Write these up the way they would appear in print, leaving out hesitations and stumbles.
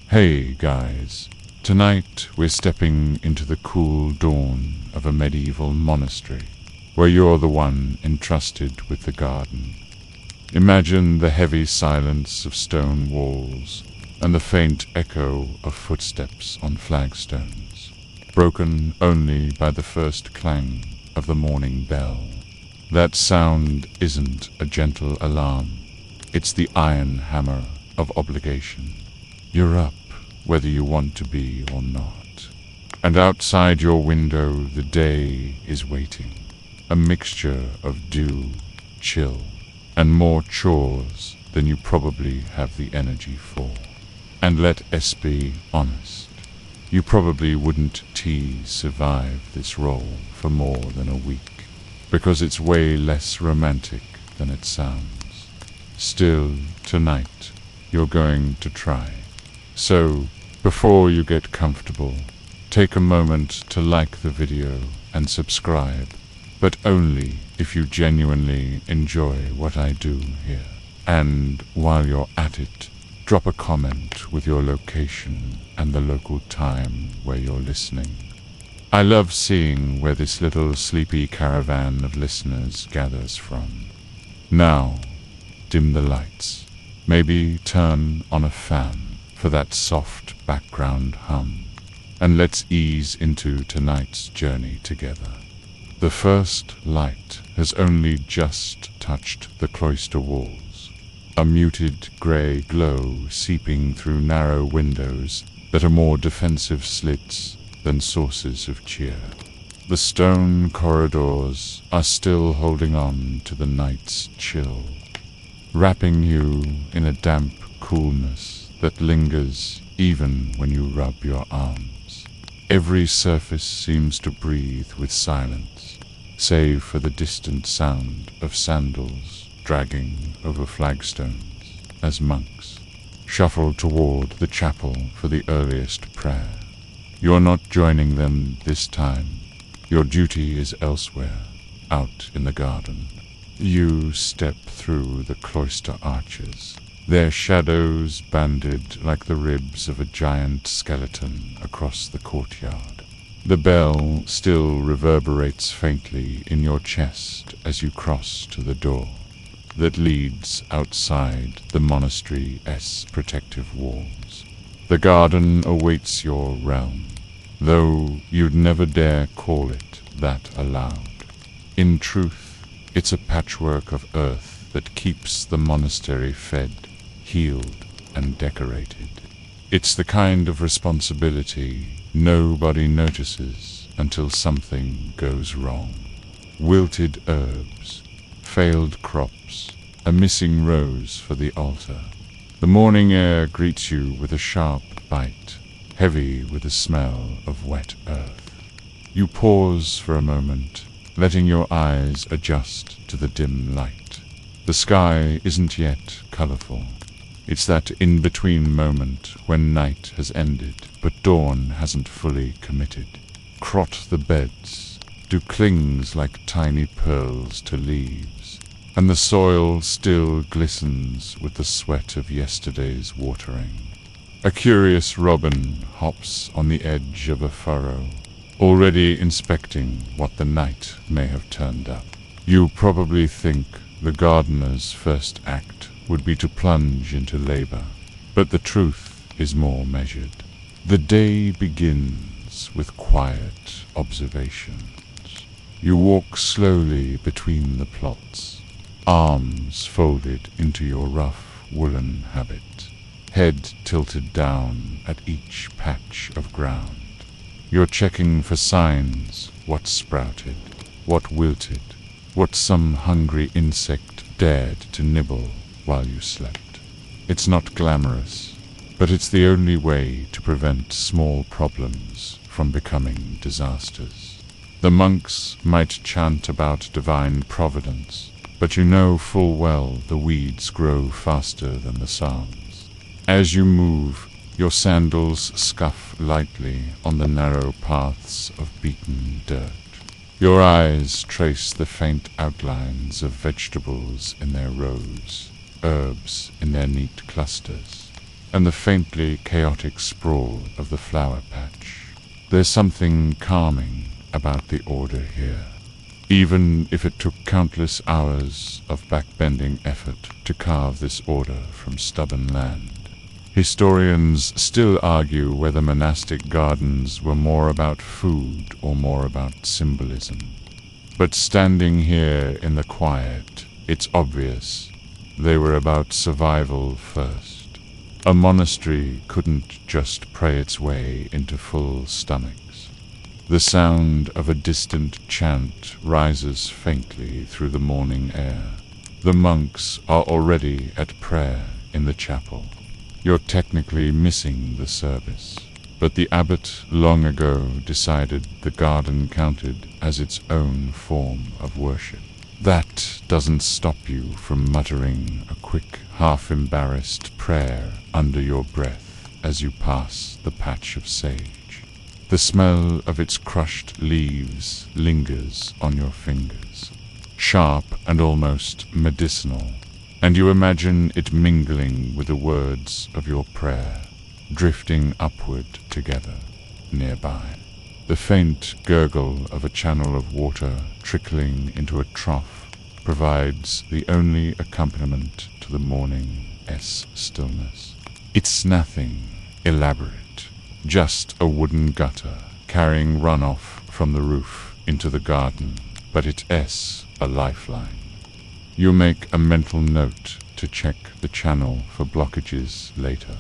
Hey guys, tonight we're stepping into the cool dawn of a medieval monastery, where you're the one entrusted with the garden. Imagine the heavy silence of stone walls and the faint echo of footsteps on flagstones, broken only by the first clang of the morning bell. That sound isn't a gentle alarm, it's the iron hammer of obligation. You're up, whether you want to be or not. And outside your window the day is waiting, a mixture of dew, chill, and more chores than you probably have the energy for. And let us be honest, you probably wouldn't survive this role for more than a week, because it's way less romantic than it sounds. Still, tonight, you're going to try. So, before you get comfortable, take a moment to like the video and subscribe, but only if you genuinely enjoy what I do here. And while you're at it, drop a comment with your location and the local time where you're listening. I love seeing where this little sleepy caravan of listeners gathers from. Now, dim the lights. Maybe turn on a fan for that soft background hum, and let's ease into tonight's journey together. The first light has only just touched the cloister walls, a muted grey glow seeping through narrow windows that are more defensive slits than sources of cheer. The stone corridors are still holding on to the night's chill, wrapping you in a damp coolness that lingers even when you rub your arms. Every surface seems to breathe with silence, save for the distant sound of sandals dragging over flagstones as monks shuffle toward the chapel for the earliest prayer. You're not joining them this time. Your duty is elsewhere, out in the garden. You step through the cloister arches, their shadows banded like the ribs of a giant skeleton across the courtyard. The bell still reverberates faintly in your chest as you cross to the door that leads outside the monastery's protective walls. The garden awaits your realm, though you'd never dare call it that aloud. In truth, it's a patchwork of earth that keeps the monastery fed, healed, and decorated. It's the kind of responsibility nobody notices until something goes wrong. Wilted herbs, failed crops, a missing rose for the altar. The morning air greets you with a sharp bite, heavy with the smell of wet earth. You pause for a moment, letting your eyes adjust to the dim light. The sky isn't yet colorful. It's that in-between moment when night has ended, but dawn hasn't fully committed. Crot the beds, do clings like tiny pearls to leaves, and the soil still glistens with the sweat of yesterday's watering. A curious robin hops on the edge of a furrow, already inspecting what the night may have turned up. You probably think the gardener's first act would be to plunge into labor, but the truth is more measured. The day begins with quiet observations. You walk slowly between the plots, arms folded into your rough woolen habit, head tilted down at each patch of ground. You're checking for signs, what sprouted, what wilted, what some hungry insect dared to nibble while you slept. It's not glamorous, but it's the only way to prevent small problems from becoming disasters. The monks might chant about divine providence, but you know full well the weeds grow faster than the psalms. As you move, your sandals scuff lightly on the narrow paths of beaten dirt. Your eyes trace the faint outlines of vegetables in their rows, herbs in their neat clusters. and the faintly chaotic sprawl of the flower patch. There's something calming about the order here, even if it took countless hours of backbending effort to carve this order from stubborn land. Historians still argue whether monastic gardens were more about food or more about symbolism. But standing here in the quiet, it's obvious they were about survival first. A monastery couldn't just pray its way into full stomachs. The sound of a distant chant rises faintly through the morning air. The monks are already at prayer in the chapel. You're technically missing the service, but the abbot long ago decided the garden counted as its own form of worship. That doesn't stop you from muttering a quick, half-embarrassed prayer under your breath as you pass the patch of sage. The smell of its crushed leaves lingers on your fingers, sharp and almost medicinal, and you imagine it mingling with the words of your prayer, drifting upward together, nearby. The faint gurgle of a channel of water trickling into a trough provides the only accompaniment to the morning's stillness. It's nothing elaborate, just a wooden gutter carrying runoff from the roof into the garden, but it's a lifeline. You make a mental note to check the channel for blockages later.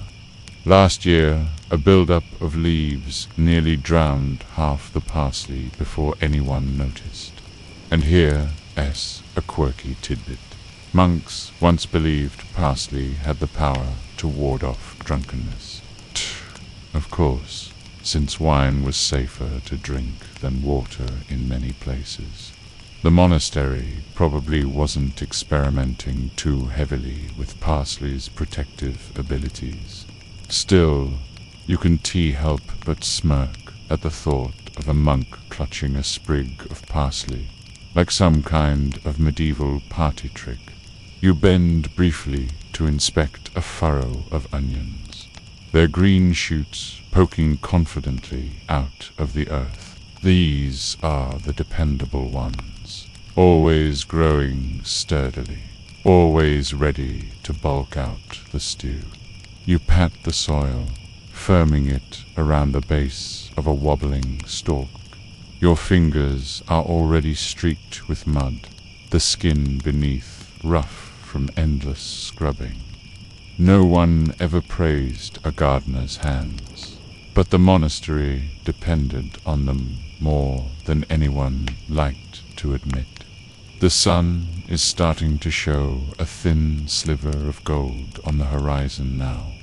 Last year, a build-up of leaves nearly drowned half the parsley before anyone noticed. And here is a quirky tidbit. Monks once believed parsley had the power to ward off drunkenness. Of course, since wine was safer to drink than water in many places. The monastery probably wasn't experimenting too heavily with parsley's protective abilities. Still, you can't help but smirk at the thought of a monk clutching a sprig of parsley, like some kind of medieval party trick. You bend briefly to inspect a furrow of onions, their green shoots poking confidently out of the earth. These are the dependable ones, always growing sturdily, always ready to bulk out the stew. You pat the soil, firming it around the base of a wobbling stalk. Your fingers are already streaked with mud, the skin beneath rough from endless scrubbing. No one ever praised a gardener's hands, but the monastery depended on them more than anyone liked to admit. The sun is starting to show a thin sliver of gold on the horizon now,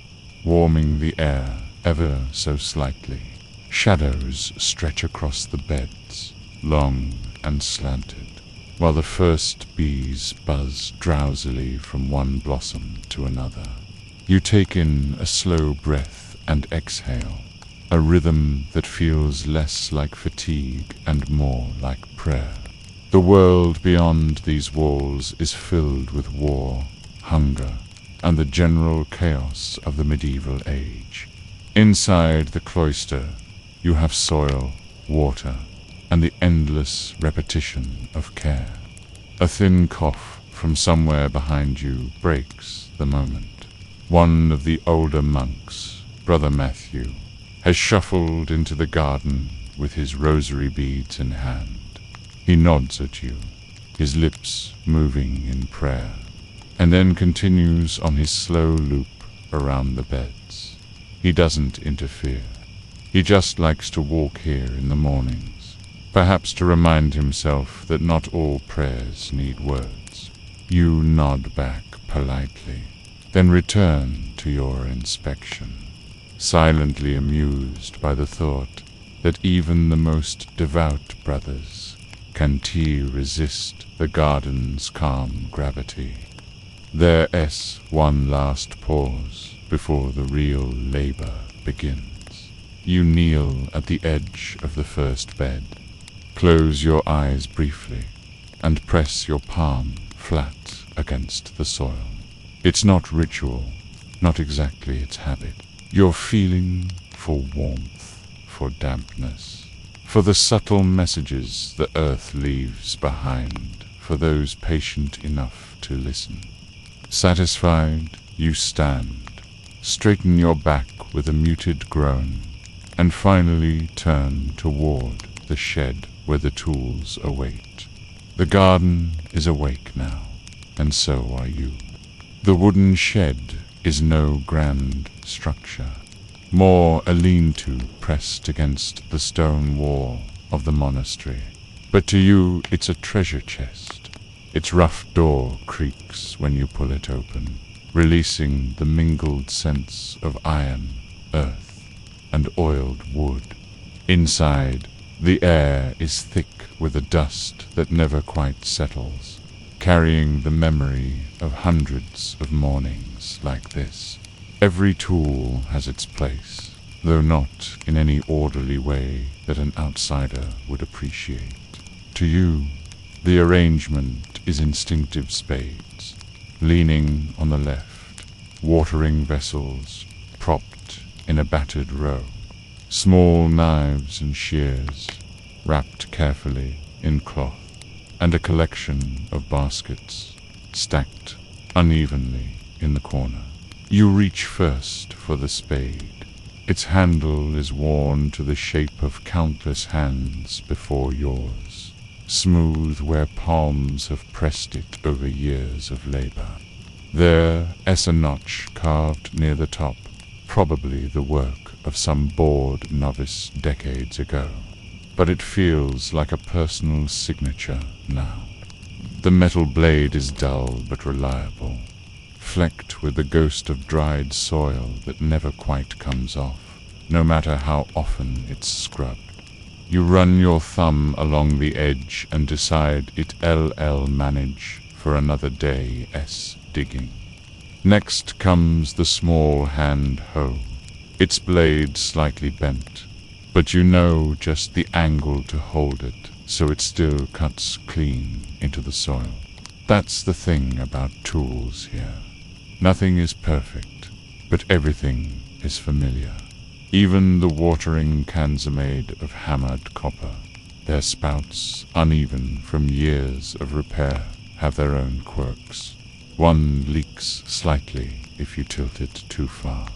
warming the air ever so slightly. Shadows stretch across the beds, long and slanted, while the first bees buzz drowsily from one blossom to another. You take in a slow breath and exhale, a rhythm that feels less like fatigue and more like prayer. The world beyond these walls is filled with war, hunger, and the general chaos of the medieval age. Inside the cloister, you have soil, water, and the endless repetition of care. A thin cough from somewhere behind you breaks the moment. One of the older monks, Brother Matthew, has shuffled into the garden with his rosary beads in hand. He nods at you, his lips moving in prayer, and then continues on his slow loop around the beds. He doesn't interfere. He just likes to walk here in the mornings, perhaps to remind himself that not all prayers need words. You nod back politely, then return to your inspection, silently amused by the thought that even the most devout brothers can't resist the garden's calm gravity. There is one last pause before the real labor begins. You kneel at the edge of the first bed, close your eyes briefly, and press your palm flat against the soil. It's not ritual, not exactly its habit. You're feeling for warmth, for dampness, for the subtle messages the earth leaves behind, for those patient enough to listen. Satisfied, you stand, straighten your back with a muted groan, and finally turn toward the shed where the tools await. The garden is awake now, and so are you. The wooden shed is no grand structure, more a lean-to pressed against the stone wall of the monastery. But to you it's a treasure chest. Its rough door creaks when you pull it open, releasing the mingled scents of iron, earth, and oiled wood. Inside, the air is thick with a dust that never quite settles, carrying the memory of hundreds of mornings like this. Every tool has its place, though not in any orderly way that an outsider would appreciate. To you, the arrangement is instinctive spades, leaning on the left, watering vessels propped in a battered row, small knives and shears wrapped carefully in cloth, and a collection of baskets stacked unevenly in the corner. You reach first for the spade. Its handle is worn to the shape of countless hands before yours, smooth where palms have pressed it over years of labor. There is a notch carved near the top, probably the work of some bored novice decades ago, but it feels like a personal signature now. The metal blade is dull but reliable, flecked with the ghost of dried soil that never quite comes off, no matter how often it's scrubbed. You run your thumb along the edge and decide it'll manage for another day's digging. Next comes the small hand hoe, its blade slightly bent, but you know just the angle to hold it so it still cuts clean into the soil. That's the thing about tools here. Nothing is perfect, but everything is familiar. Even the watering cans are made of hammered copper. Their spouts, uneven from years of repair, have their own quirks. One leaks slightly if you tilt it too far.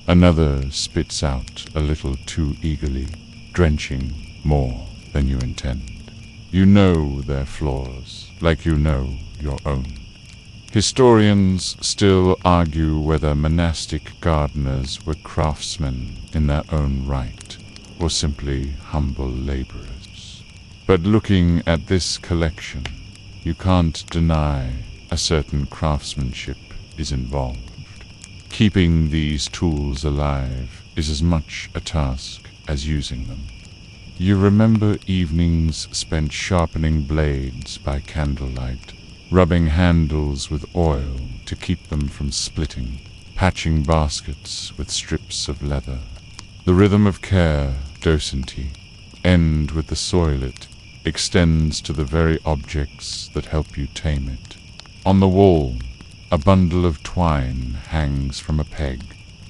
Another spits out a little too eagerly, drenching more than you intend. You know their flaws, like you know your own. Historians still argue whether monastic gardeners were craftsmen in their own right, or simply humble laborers. But looking at this collection, you can't deny a certain craftsmanship is involved. Keeping these tools alive is as much a task as using them. You remember evenings spent sharpening blades by candlelight, rubbing handles with oil to keep them from splitting, patching baskets with strips of leather. The rhythm of care, docenti, end with the soilet, extends to the very objects that help you tame it. On the wall, a bundle of twine hangs from a peg,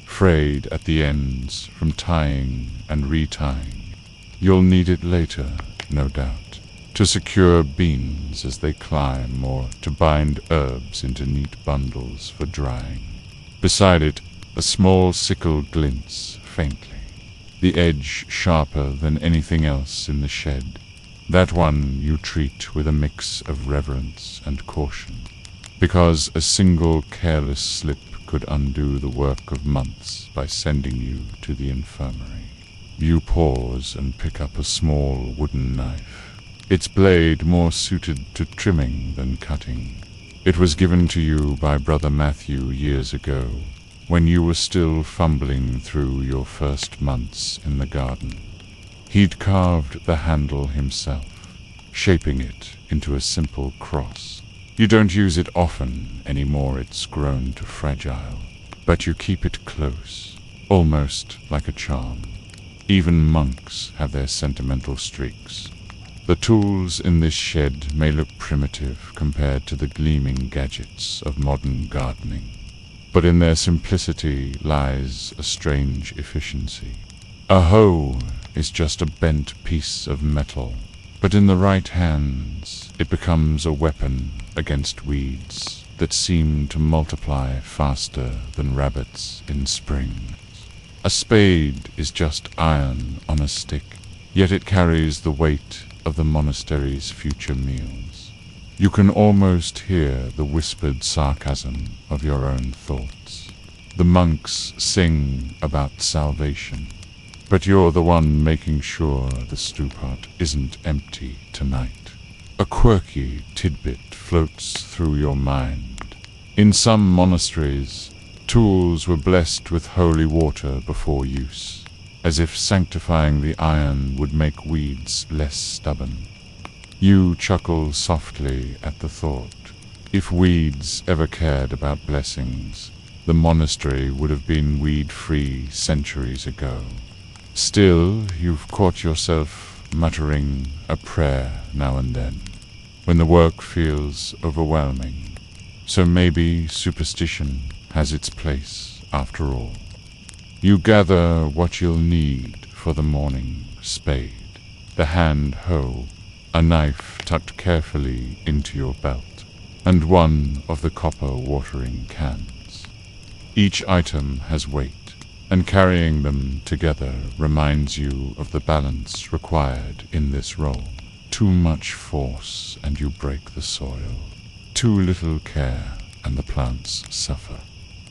frayed at the ends from tying and retying. You'll need it later, no doubt, to secure beans as they climb or to bind herbs into neat bundles for drying. Beside it, a small sickle glints faintly, the edge sharper than anything else in the shed. That one you treat with a mix of reverence and caution, because a single careless slip could undo the work of months by sending you to the infirmary. You pause and pick up a small wooden knife, its blade more suited to trimming than cutting. It was given to you by Brother Matthew years ago, when you were still fumbling through your first months in the garden. He'd carved the handle himself, shaping it into a simple cross. You don't use it often anymore, it's grown too fragile, but you keep it close, almost like a charm. Even monks have their sentimental streaks. The tools in this shed may look primitive compared to the gleaming gadgets of modern gardening, but in their simplicity lies a strange efficiency. A hoe is just a bent piece of metal, but in the right hands it becomes a weapon against weeds that seem to multiply faster than rabbits in spring. A spade is just iron on a stick, yet it carries the weight of the monastery's future meals. You can almost hear the whispered sarcasm of your own thoughts. The monks sing about salvation, but you're the one making sure the stew pot isn't empty tonight. A quirky tidbit floats through your mind. In some monasteries, tools were blessed with holy water before use, as if sanctifying the iron would make weeds less stubborn. You chuckle softly at the thought. If weeds ever cared about blessings, the monastery would have been weed-free centuries ago. Still, you've caught yourself muttering a prayer now and then, when the work feels overwhelming. So maybe superstition has its place after all. You gather what you'll need for the morning: spade, the hand hoe, a knife tucked carefully into your belt, and one of the copper watering cans. Each item has weight, and carrying them together reminds you of the balance required in this role. Too much force and you break the soil. Too little care and the plants suffer.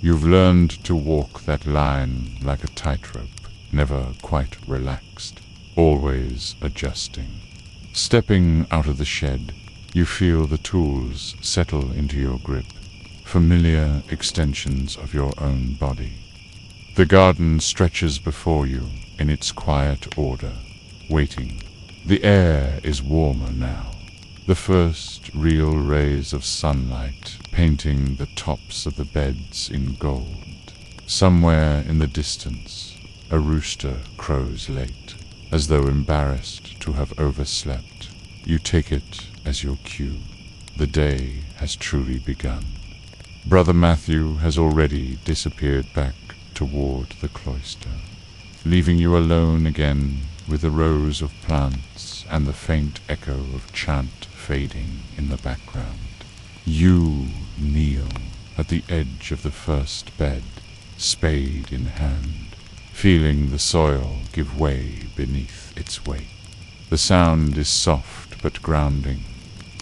You've learned to walk that line like a tightrope, never quite relaxed, always adjusting. Stepping out of the shed, you feel the tools settle into your grip, familiar extensions of your own body. The garden stretches before you in its quiet order, waiting. The air is warmer now, the first real rays of sunlight painting the tops of the beds in gold. Somewhere in the distance, a rooster crows late, as though embarrassed to have overslept. You take it as your cue. The day has truly begun. Brother Matthew has already disappeared back toward the cloister, leaving you alone again with the rows of plants and the faint echo of chant fading in the background. You kneel at the edge of the first bed, spade in hand, feeling the soil give way beneath its weight. The sound is soft but grounding,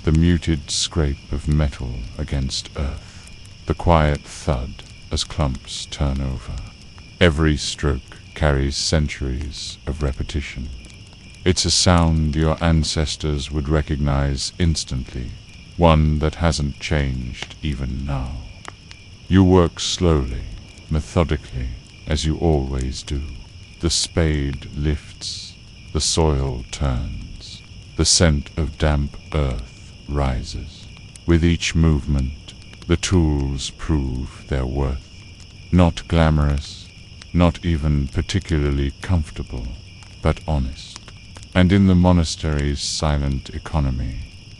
the muted scrape of metal against earth, the quiet thud as clumps turn over. Every stroke carries centuries of repetition. It's a sound your ancestors would recognize instantly, one that hasn't changed even now. You work slowly, methodically, as you always do. The spade lifts, the soil turns, the scent of damp earth rises. With each movement, the tools prove their worth. Not glamorous, not even particularly comfortable, but honest. And in the monastery's silent economy,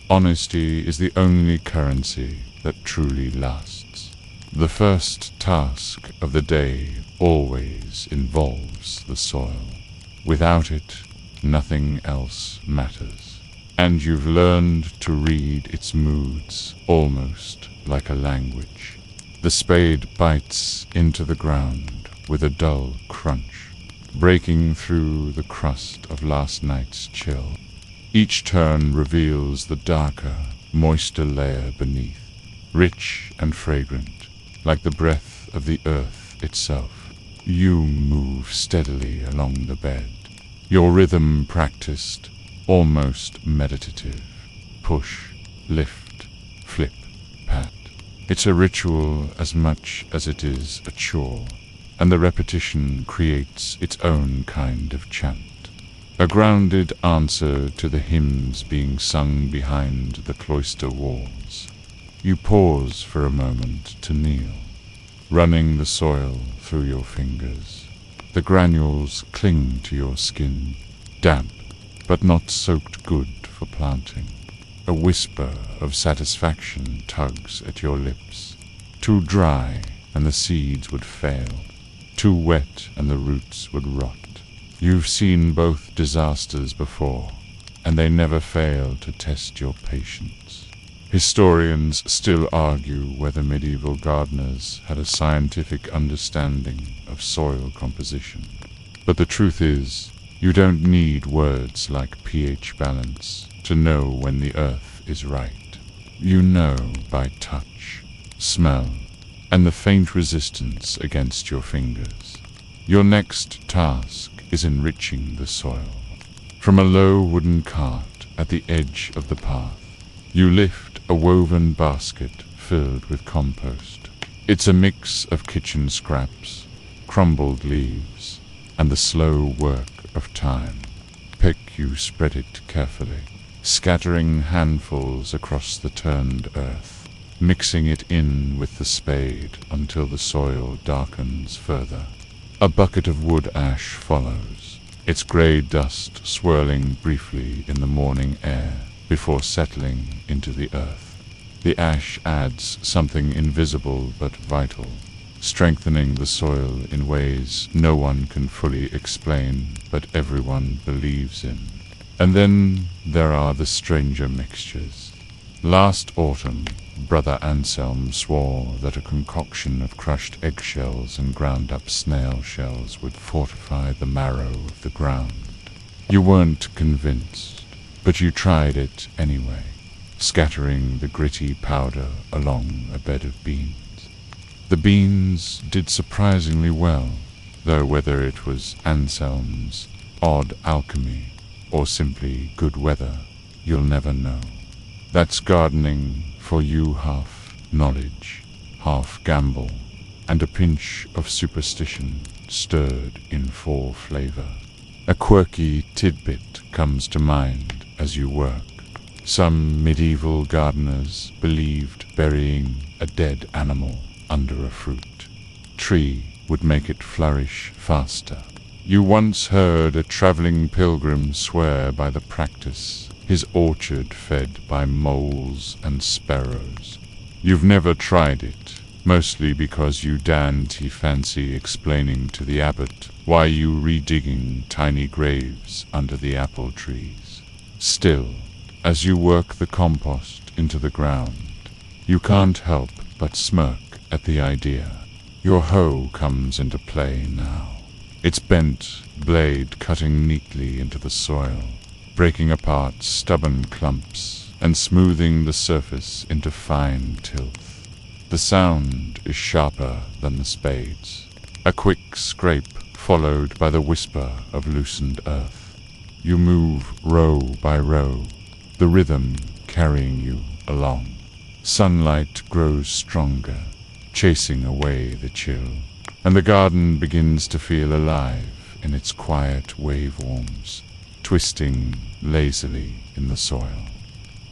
honesty is the only currency that truly lasts. The first task of the day always involves the soil. Without it, nothing else matters. And you've learned to read its moods almost like a language. The spade bites into the ground with a dull crunch, breaking through the crust of last night's chill. Each turn reveals the darker, moister layer beneath, rich and fragrant, like the breath of the earth itself. You move steadily along the bed, your rhythm practiced, almost meditative. Push, lift, flip, pat. It's a ritual as much as it is a chore, and the repetition creates its own kind of chant. A grounded answer to the hymns being sung behind the cloister walls. You pause for a moment to kneel, running the soil through your fingers. The granules cling to your skin, damp, but not soaked good for planting. A whisper of satisfaction tugs at your lips. Too dry, and the seeds would fail. Too wet and the roots would rot. You've seen both disasters before, and they never fail to test your patience. Historians still argue whether medieval gardeners had a scientific understanding of soil composition. But the truth is, you don't need words like pH balance to know when the earth is right. You know by touch, smell, and the faint resistance against your fingers. Your next task is enriching the soil. From a low wooden cart at the edge of the path, you lift a woven basket filled with compost. It's a mix of kitchen scraps, crumbled leaves, and the slow work of time. You spread it carefully, scattering handfuls across the turned earth, mixing it in with the spade until the soil darkens further. A bucket of wood ash follows, its grey dust swirling briefly in the morning air before settling into the earth. The ash adds something invisible but vital, strengthening the soil in ways no one can fully explain, but everyone believes in. And then there are the stranger mixtures. Last autumn, Brother Anselm swore that a concoction of crushed eggshells and ground-up snail shells would fortify the marrow of the ground. You weren't convinced, but you tried it anyway, scattering the gritty powder along a bed of beans. The beans did surprisingly well, though whether it was Anselm's odd alchemy or simply good weather, you'll never know. That's gardening for you, half knowledge, half gamble, and a pinch of superstition stirred in full flavor. A quirky tidbit comes to mind as you work. Some medieval gardeners believed burying a dead animal under a fruit tree would make it flourish faster. You once heard a traveling pilgrim swear by the practice, his orchard fed by moles and sparrows. You've never tried it, mostly because you daren't fancy explaining to the abbot why you redigging tiny graves under the apple trees. Still, as you work the compost into the ground, you can't help but smirk at the idea. Your hoe comes into play now, its bent blade cutting neatly into the soil, breaking apart stubborn clumps and smoothing the surface into fine tilth. The sound is sharper than the spade's, a quick scrape followed by the whisper of loosened earth. You move row by row, the rhythm carrying you along. Sunlight grows stronger, chasing away the chill, and the garden begins to feel alive in its quiet waveforms, twisting lazily in the soil.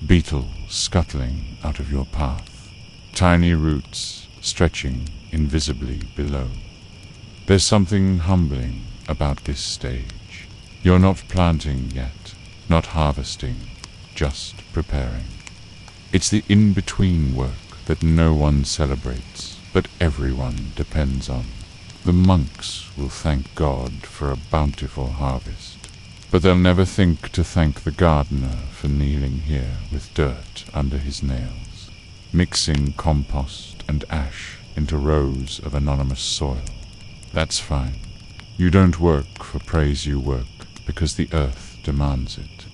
Beetles scuttling out of your path, tiny roots stretching invisibly below. There's something humbling about this stage. You're not planting yet, not harvesting, just preparing. It's the in-between work that no one celebrates, but everyone depends on. The monks will thank God for a bountiful harvest, but they'll never think to thank the gardener for kneeling here with dirt under his nails, mixing compost and ash into rows of anonymous soil. That's fine. You don't work for praise, you work because the earth demands it.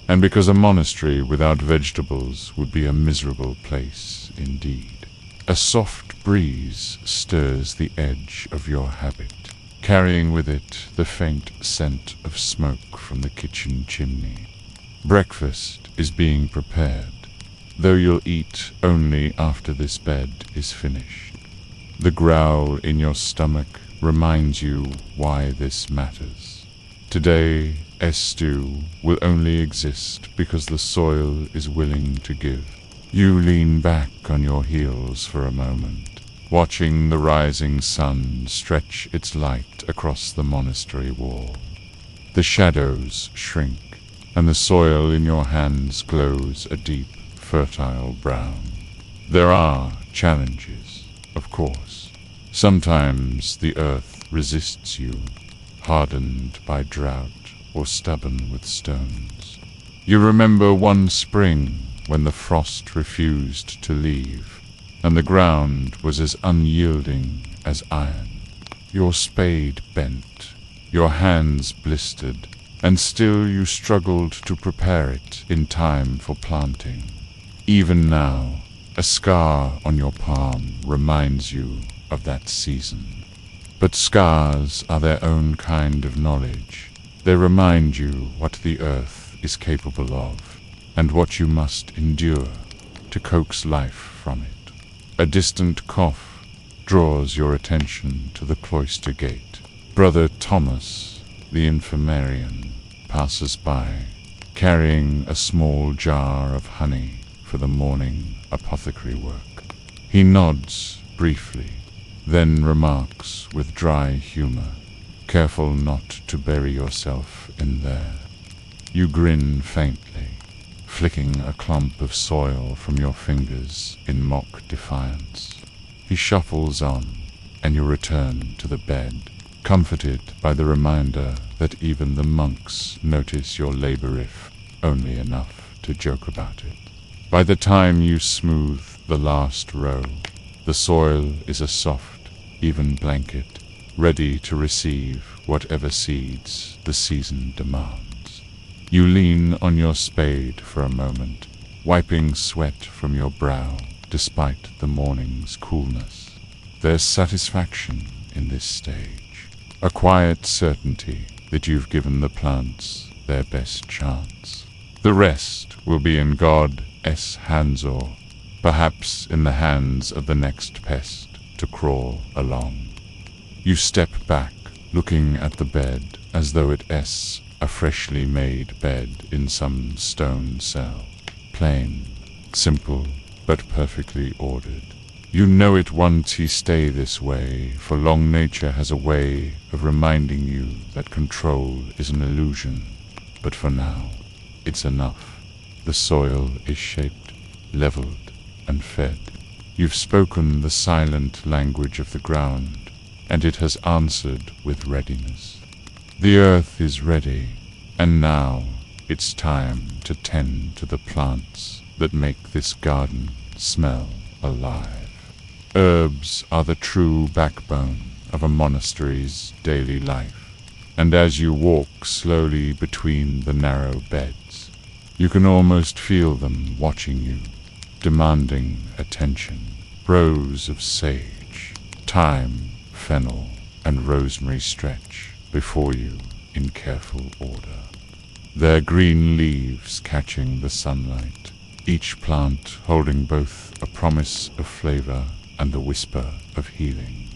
And because a monastery without vegetables would be a miserable place indeed. A soft breeze stirs the edge of your habit, carrying with it the faint scent of smoke from the kitchen chimney. Breakfast is being prepared, though you'll eat only after this bed is finished. The growl in your stomach reminds you why this matters. Today, stew will only exist because the soil is willing to give. You lean back on your heels for a moment, watching the rising sun stretch its light across the monastery wall. The shadows shrink, and the soil in your hands glows a deep, fertile brown. There are challenges, of course. Sometimes the earth resists you, hardened by drought or stubborn with stones. You remember one spring when the frost refused to leave, and the ground was as unyielding as iron. Your spade bent, your hands blistered, and still you struggled to prepare it in time for planting. Even now, a scar on your palm reminds you of that season. But scars are their own kind of knowledge. They remind you what the earth is capable of, and what you must endure to coax life from it. A distant cough draws your attention to the cloister gate. Brother Thomas, the infirmarian, passes by, carrying a small jar of honey for the morning apothecary work. He nods briefly, then remarks with dry humor, "Careful not to bury yourself in there." You grin faintly, flicking a clump of soil from your fingers in mock defiance. He shuffles on, and you return to the bed, comforted by the reminder that even the monks notice your labor if only enough to joke about it. By the time you smooth the last row, the soil is a soft, even blanket, ready to receive whatever seeds the season demands. You lean on your spade for a moment, wiping sweat from your brow despite the morning's coolness. There's satisfaction in this stage, a quiet certainty that you've given the plants their best chance. The rest will be in God's hands, or perhaps in the hands of the next pest to crawl along. You step back, looking at the bed as though it's a freshly made bed in some stone cell. Plain, simple, but perfectly ordered. You know it won't stay this way, for long nature has a way of reminding you that control is an illusion. But for now, it's enough. The soil is shaped, leveled, and fed. You've spoken the silent language of the ground, and it has answered with readiness. The earth is ready, and now it's time to tend to the plants that make this garden smell alive. Herbs are the true backbone of a monastery's daily life, and as you walk slowly between the narrow beds, you can almost feel them watching you, demanding attention. Rows of sage, thyme, fennel, and rosemary stretch before you in careful order, their green leaves catching the sunlight, each plant holding both a promise of flavor and the whisper of healing.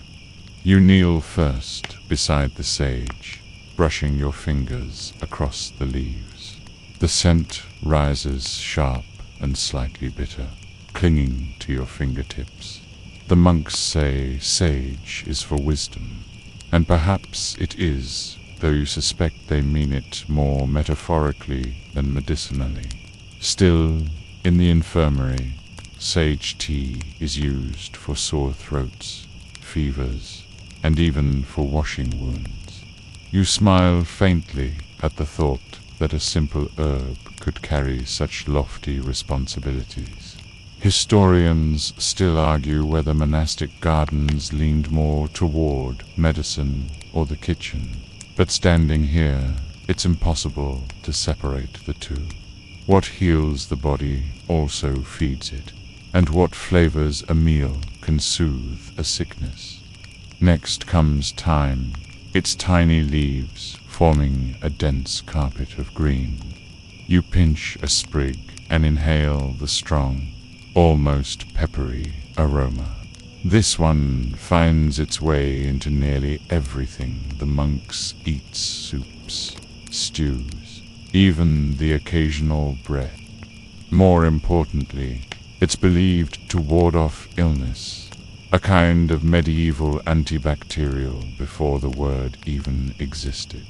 You kneel first beside the sage, brushing your fingers across the leaves. The scent rises sharp and slightly bitter, clinging to your fingertips. The monks say sage is for wisdom, and perhaps it is, though you suspect they mean it more metaphorically than medicinally. Still, in the infirmary, sage tea is used for sore throats, fevers, and even for washing wounds. You smile faintly at the thought that a simple herb could carry such lofty responsibilities. Historians still argue whether monastic gardens leaned more toward medicine or the kitchen, but standing here, it's impossible to separate the two. What heals the body also feeds it, and what flavors a meal can soothe a sickness. Next comes thyme, its tiny leaves forming a dense carpet of green. You pinch a sprig and inhale the strong, almost peppery aroma. This one finds its way into nearly everything the monks eat: soups, stews, even the occasional bread. More importantly, it's believed to ward off illness, a kind of medieval antibacterial before the word even existed.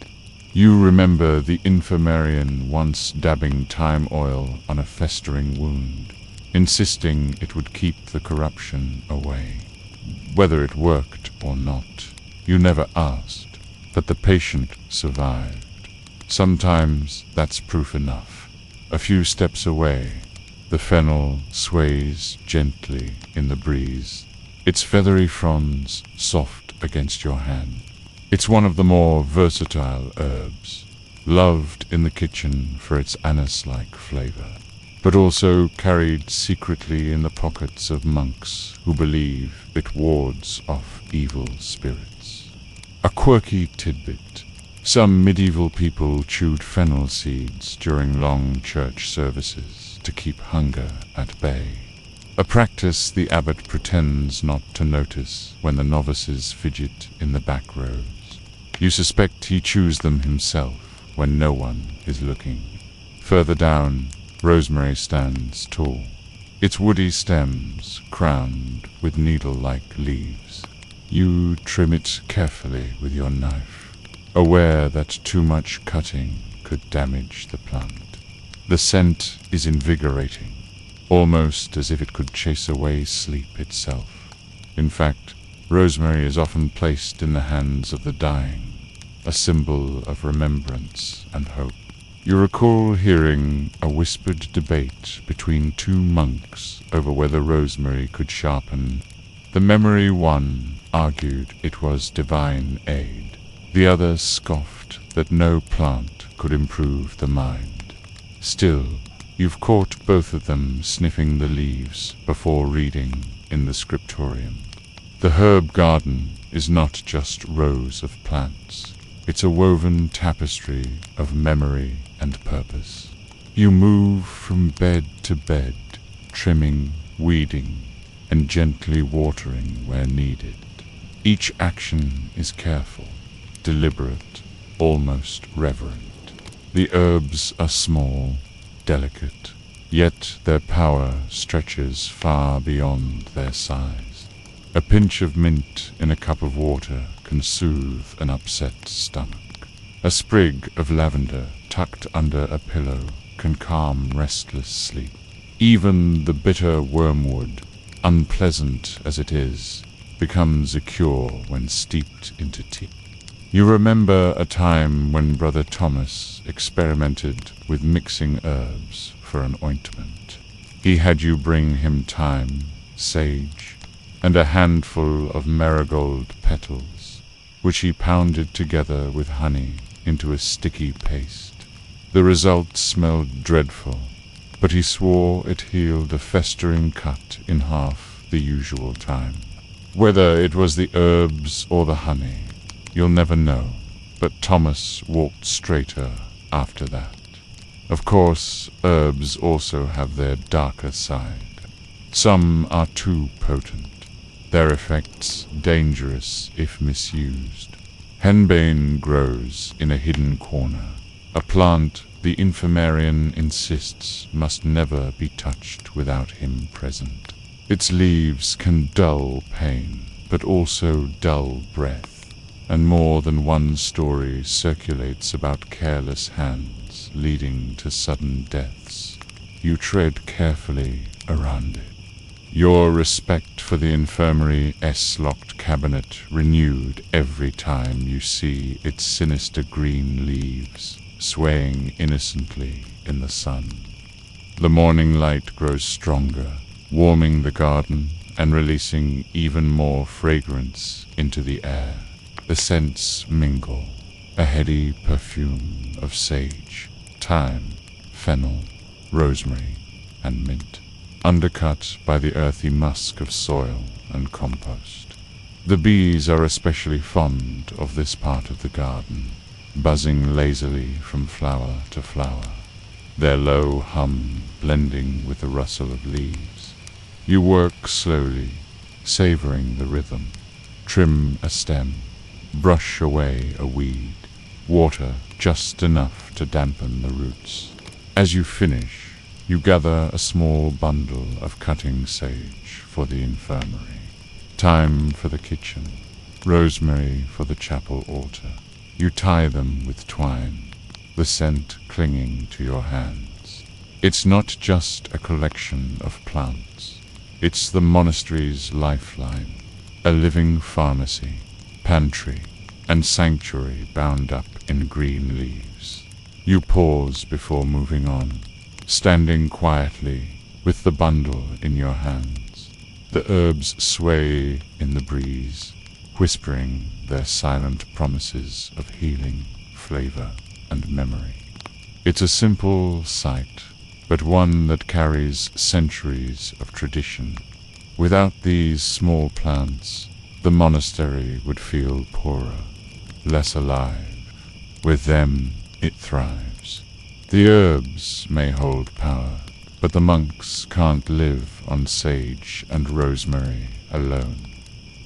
You remember the infirmarian once dabbing thyme oil on a festering wound, insisting it would keep the corruption away. Whether it worked or not, you never asked, but the patient survived. Sometimes that's proof enough. A few steps away, the fennel sways gently in the breeze, its feathery fronds soft against your hand. It's one of the more versatile herbs, loved in the kitchen for its anise-like flavor, but also carried secretly in the pockets of monks who believe it wards off evil spirits. A quirky tidbit: some medieval people chewed fennel seeds during long church services to keep hunger at bay, a practice the abbot pretends not to notice when the novices fidget in the back rows. You suspect he chews them himself when no one is looking. Further down, rosemary stands tall, its woody stems crowned with needle-like leaves. You trim it carefully with your knife, aware that too much cutting could damage the plant. The scent is invigorating, almost as if it could chase away sleep itself. In fact, rosemary is often placed in the hands of the dying, a symbol of remembrance and hope. You recall hearing a whispered debate between two monks over whether rosemary could sharpen. The memory one argued it was divine aid. The other scoffed that no plant could improve the mind. Still, you've caught both of them sniffing the leaves before reading in the scriptorium. The herb garden is not just rows of plants. It's a woven tapestry of memory and purpose. You move from bed to bed, trimming, weeding, and gently watering where needed. Each action is careful, deliberate, almost reverent. The herbs are small, delicate, yet their power stretches far beyond their size. A pinch of mint in a cup of water can soothe an upset stomach. A sprig of lavender tucked under a pillow can calm restless sleep. Even the bitter wormwood, unpleasant as it is, becomes a cure when steeped into tea. You remember a time when Brother Thomas experimented with mixing herbs for an ointment. He had you bring him thyme, sage, and a handful of marigold petals, which he pounded together with honey into a sticky paste. The result smelled dreadful, but he swore it healed a festering cut in half the usual time. Whether it was the herbs or the honey, you'll never know, but Thomas walked straighter after that. Of course, herbs also have their darker side. Some are too potent, their effects dangerous if misused. Henbane grows in a hidden corner, a plant the infirmarian insists must never be touched without him present. Its leaves can dull pain, but also dull breath, and more than one story circulates about careless hands leading to sudden deaths. You tread carefully around it, your respect for the infirmary S-locked cabinet renewed every time you see its sinister green leaves swaying innocently in the sun. The morning light grows stronger, warming the garden and releasing even more fragrance into the air. The scents mingle, a heady perfume of sage, thyme, fennel, rosemary, and mint, undercut by the earthy musk of soil and compost. The bees are especially fond of this part of the garden, buzzing lazily from flower to flower, their low hum blending with the rustle of leaves. You work slowly, savoring the rhythm, trim a stem, brush away a weed, water just enough to dampen the roots. As you finish, you gather a small bundle of cutting sage for the infirmary, thyme for the kitchen, rosemary for the chapel altar. You tie them with twine, the scent clinging to your hands. It's not just a collection of plants. It's the monastery's lifeline, a living pharmacy, pantry, and sanctuary bound up in green leaves. You pause before moving on, standing quietly with the bundle in your hands. The herbs sway in the breeze, whispering their silent promises of healing, flavor, and memory. It's a simple sight, but one that carries centuries of tradition. Without these small plants, the monastery would feel poorer, less alive. With them, it thrives. The herbs may hold power, but the monks can't live on sage and rosemary alone.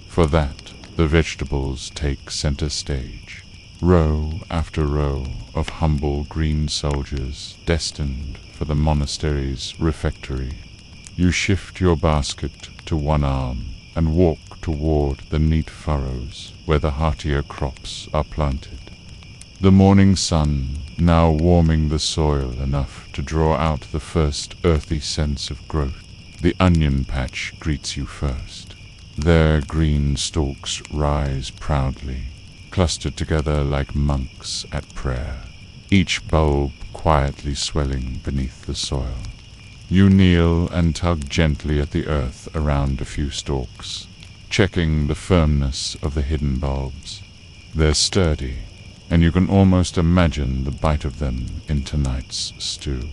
For that, the vegetables take center stage, row after row of humble green soldiers destined for the monastery's refectory. You shift your basket to one arm and walk toward the neat furrows where the heartier crops are planted. The morning sun, now warming the soil enough to draw out the first earthy sense of growth. The onion patch greets you first. Their green stalks rise proudly, clustered together like monks at prayer, each bulb quietly swelling beneath the soil. You kneel and tug gently at the earth around a few stalks, checking the firmness of the hidden bulbs. They're sturdy, and you can almost imagine the bite of them in tonight's stew.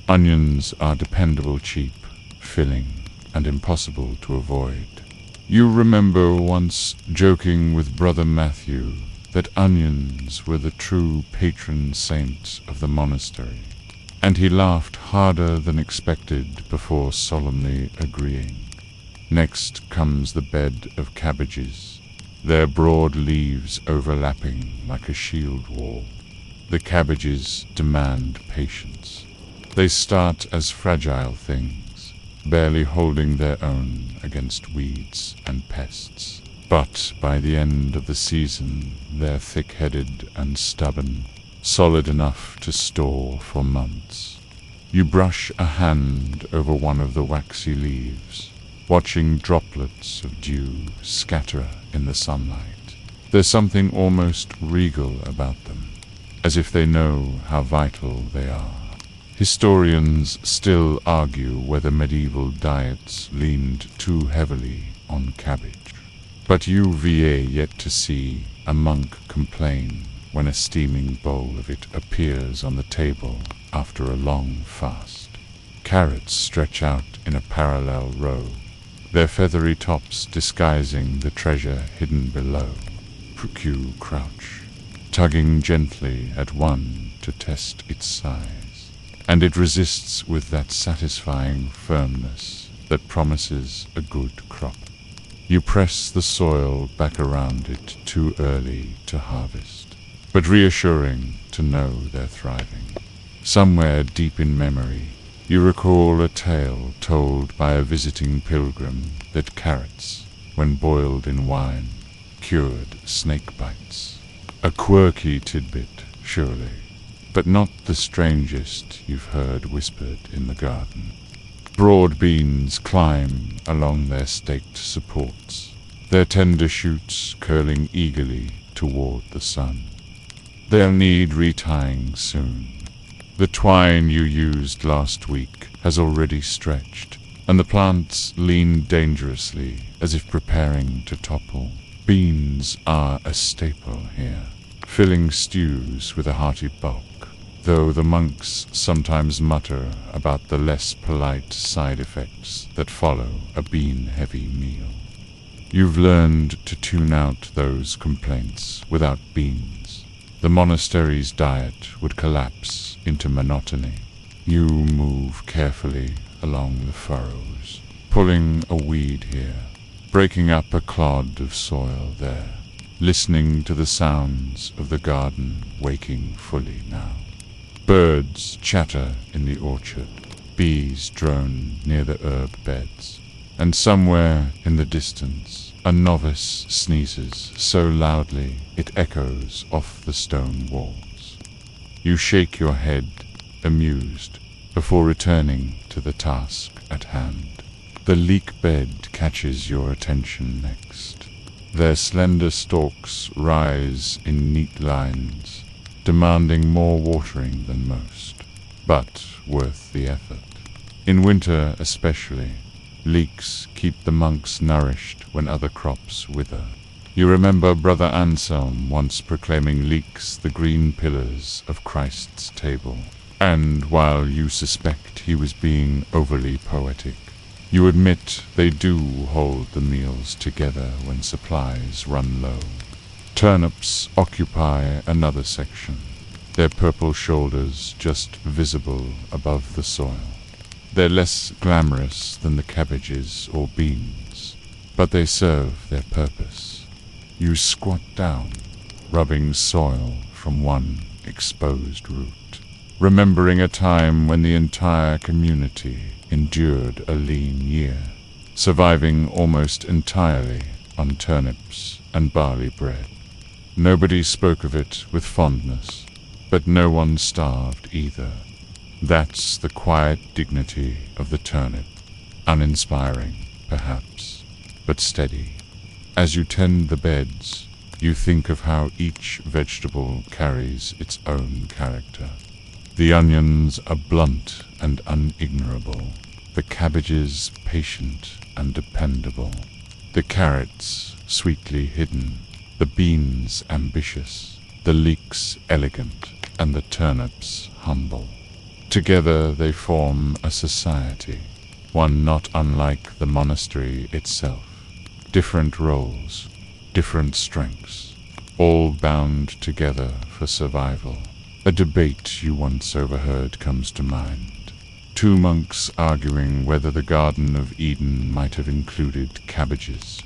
Onions are dependable, cheap, filling, and impossible to avoid. You remember once joking with Brother Matthew that onions were the true patron saint of the monastery, and he laughed harder than expected before solemnly agreeing. Next comes the bed of cabbages, their broad leaves overlapping like a shield wall. The cabbages demand patience. They start as fragile things, barely holding their own against weeds and pests. But by the end of the season, they're thick-headed and stubborn, solid enough to store for months. You brush a hand over one of the waxy leaves, watching droplets of dew scatter in the sunlight. There's something almost regal about them, as if they know how vital they are. Historians still argue whether medieval diets leaned too heavily on cabbage. But you've yet to see a monk complain when a steaming bowl of it appears on the table after a long fast. Carrots stretch out in a parallel row, their feathery tops disguising the treasure hidden below. You crouch, tugging gently at one to test its size, and it resists with that satisfying firmness that promises a good crop. You press the soil back around it, too early to harvest, but reassuring to know they're thriving. Somewhere deep in memory, you recall a tale told by a visiting pilgrim that carrots, when boiled in wine, cured snake bites. A quirky tidbit, surely, but not the strangest you've heard whispered in the garden. Broad beans climb along their staked supports, their tender shoots curling eagerly toward the sun. They'll need retying soon. The twine you used last week has already stretched, and the plants lean dangerously as if preparing to topple. Beans are a staple here, filling stews with a hearty bulk, though the monks sometimes mutter about the less polite side effects that follow a bean-heavy meal. You've learned to tune out those complaints without beans. The monastery's diet would collapse into monotony. You move carefully along the furrows, pulling a weed here, breaking up a clod of soil there, listening to the sounds of the garden waking fully now. Birds chatter in the orchard, bees drone near the herb beds, and somewhere in the distance a novice sneezes so loudly it echoes off the stone walls. You shake your head, amused, before returning to the task at hand. The leek bed catches your attention next. Their slender stalks rise in neat lines, demanding more watering than most, but worth the effort. In winter especially, leeks keep the monks nourished when other crops wither. You remember Brother Anselm once proclaiming leeks the green pillars of Christ's table, and while you suspect he was being overly poetic, you admit they do hold the meals together when supplies run low. Turnips occupy another section, their purple shoulders just visible above the soil. They're less glamorous than the cabbages or beans, but they serve their purpose. You squat down, rubbing soil from one exposed root, remembering a time when the entire community endured a lean year, surviving almost entirely on turnips and barley bread. Nobody spoke of it with fondness, but no one starved either. That's the quiet dignity of the turnip, uninspiring, perhaps, but steady. As you tend the beds, you think of how each vegetable carries its own character. The onions are blunt and unignorable, the cabbages patient and dependable, the carrots sweetly hidden, the beans ambitious, the leeks elegant, and the turnips humble. Together they form a society, one not unlike the monastery itself. Different roles, different strengths, all bound together for survival. A debate you once overheard comes to mind. Two monks arguing whether the Garden of Eden might have included cabbages.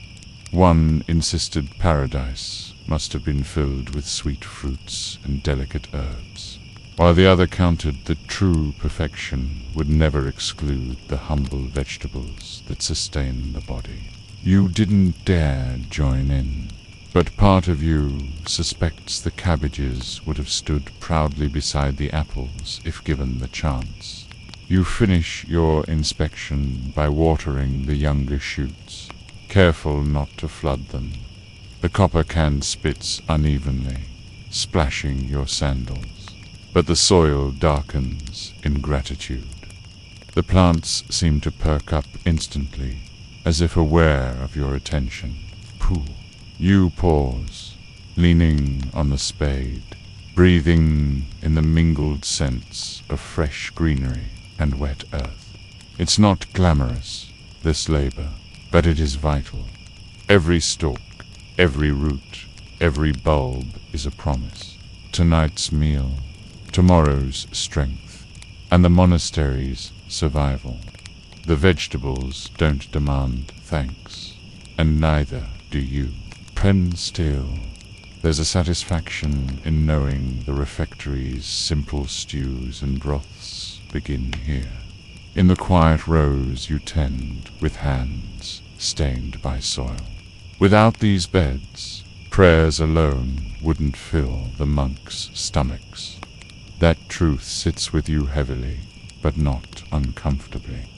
One insisted paradise must have been filled with sweet fruits and delicate herbs, while the other countered that true perfection would never exclude the humble vegetables that sustain the body. You didn't dare join in, but part of you suspects the cabbages would have stood proudly beside the apples if given the chance. You finish your inspection by watering the younger shoots, careful not to flood them. The copper can spits unevenly, splashing your sandals, but the soil darkens in gratitude. The plants seem to perk up instantly, as if aware of your attention. Pooh. You pause, leaning on the spade, breathing in the mingled scents of fresh greenery and wet earth. It's not glamorous, this labor, but it is vital. Every stalk, every root, every bulb is a promise. Tonight's meal, tomorrow's strength, and the monastery's survival. The vegetables don't demand thanks, and neither do you. Pen still. There's a satisfaction in knowing the refectory's simple stews and broths begin here. In the quiet rows you tend with hands stained by soil. Without these beds, prayers alone wouldn't fill the monks' stomachs. That truth sits with you heavily, but not uncomfortably.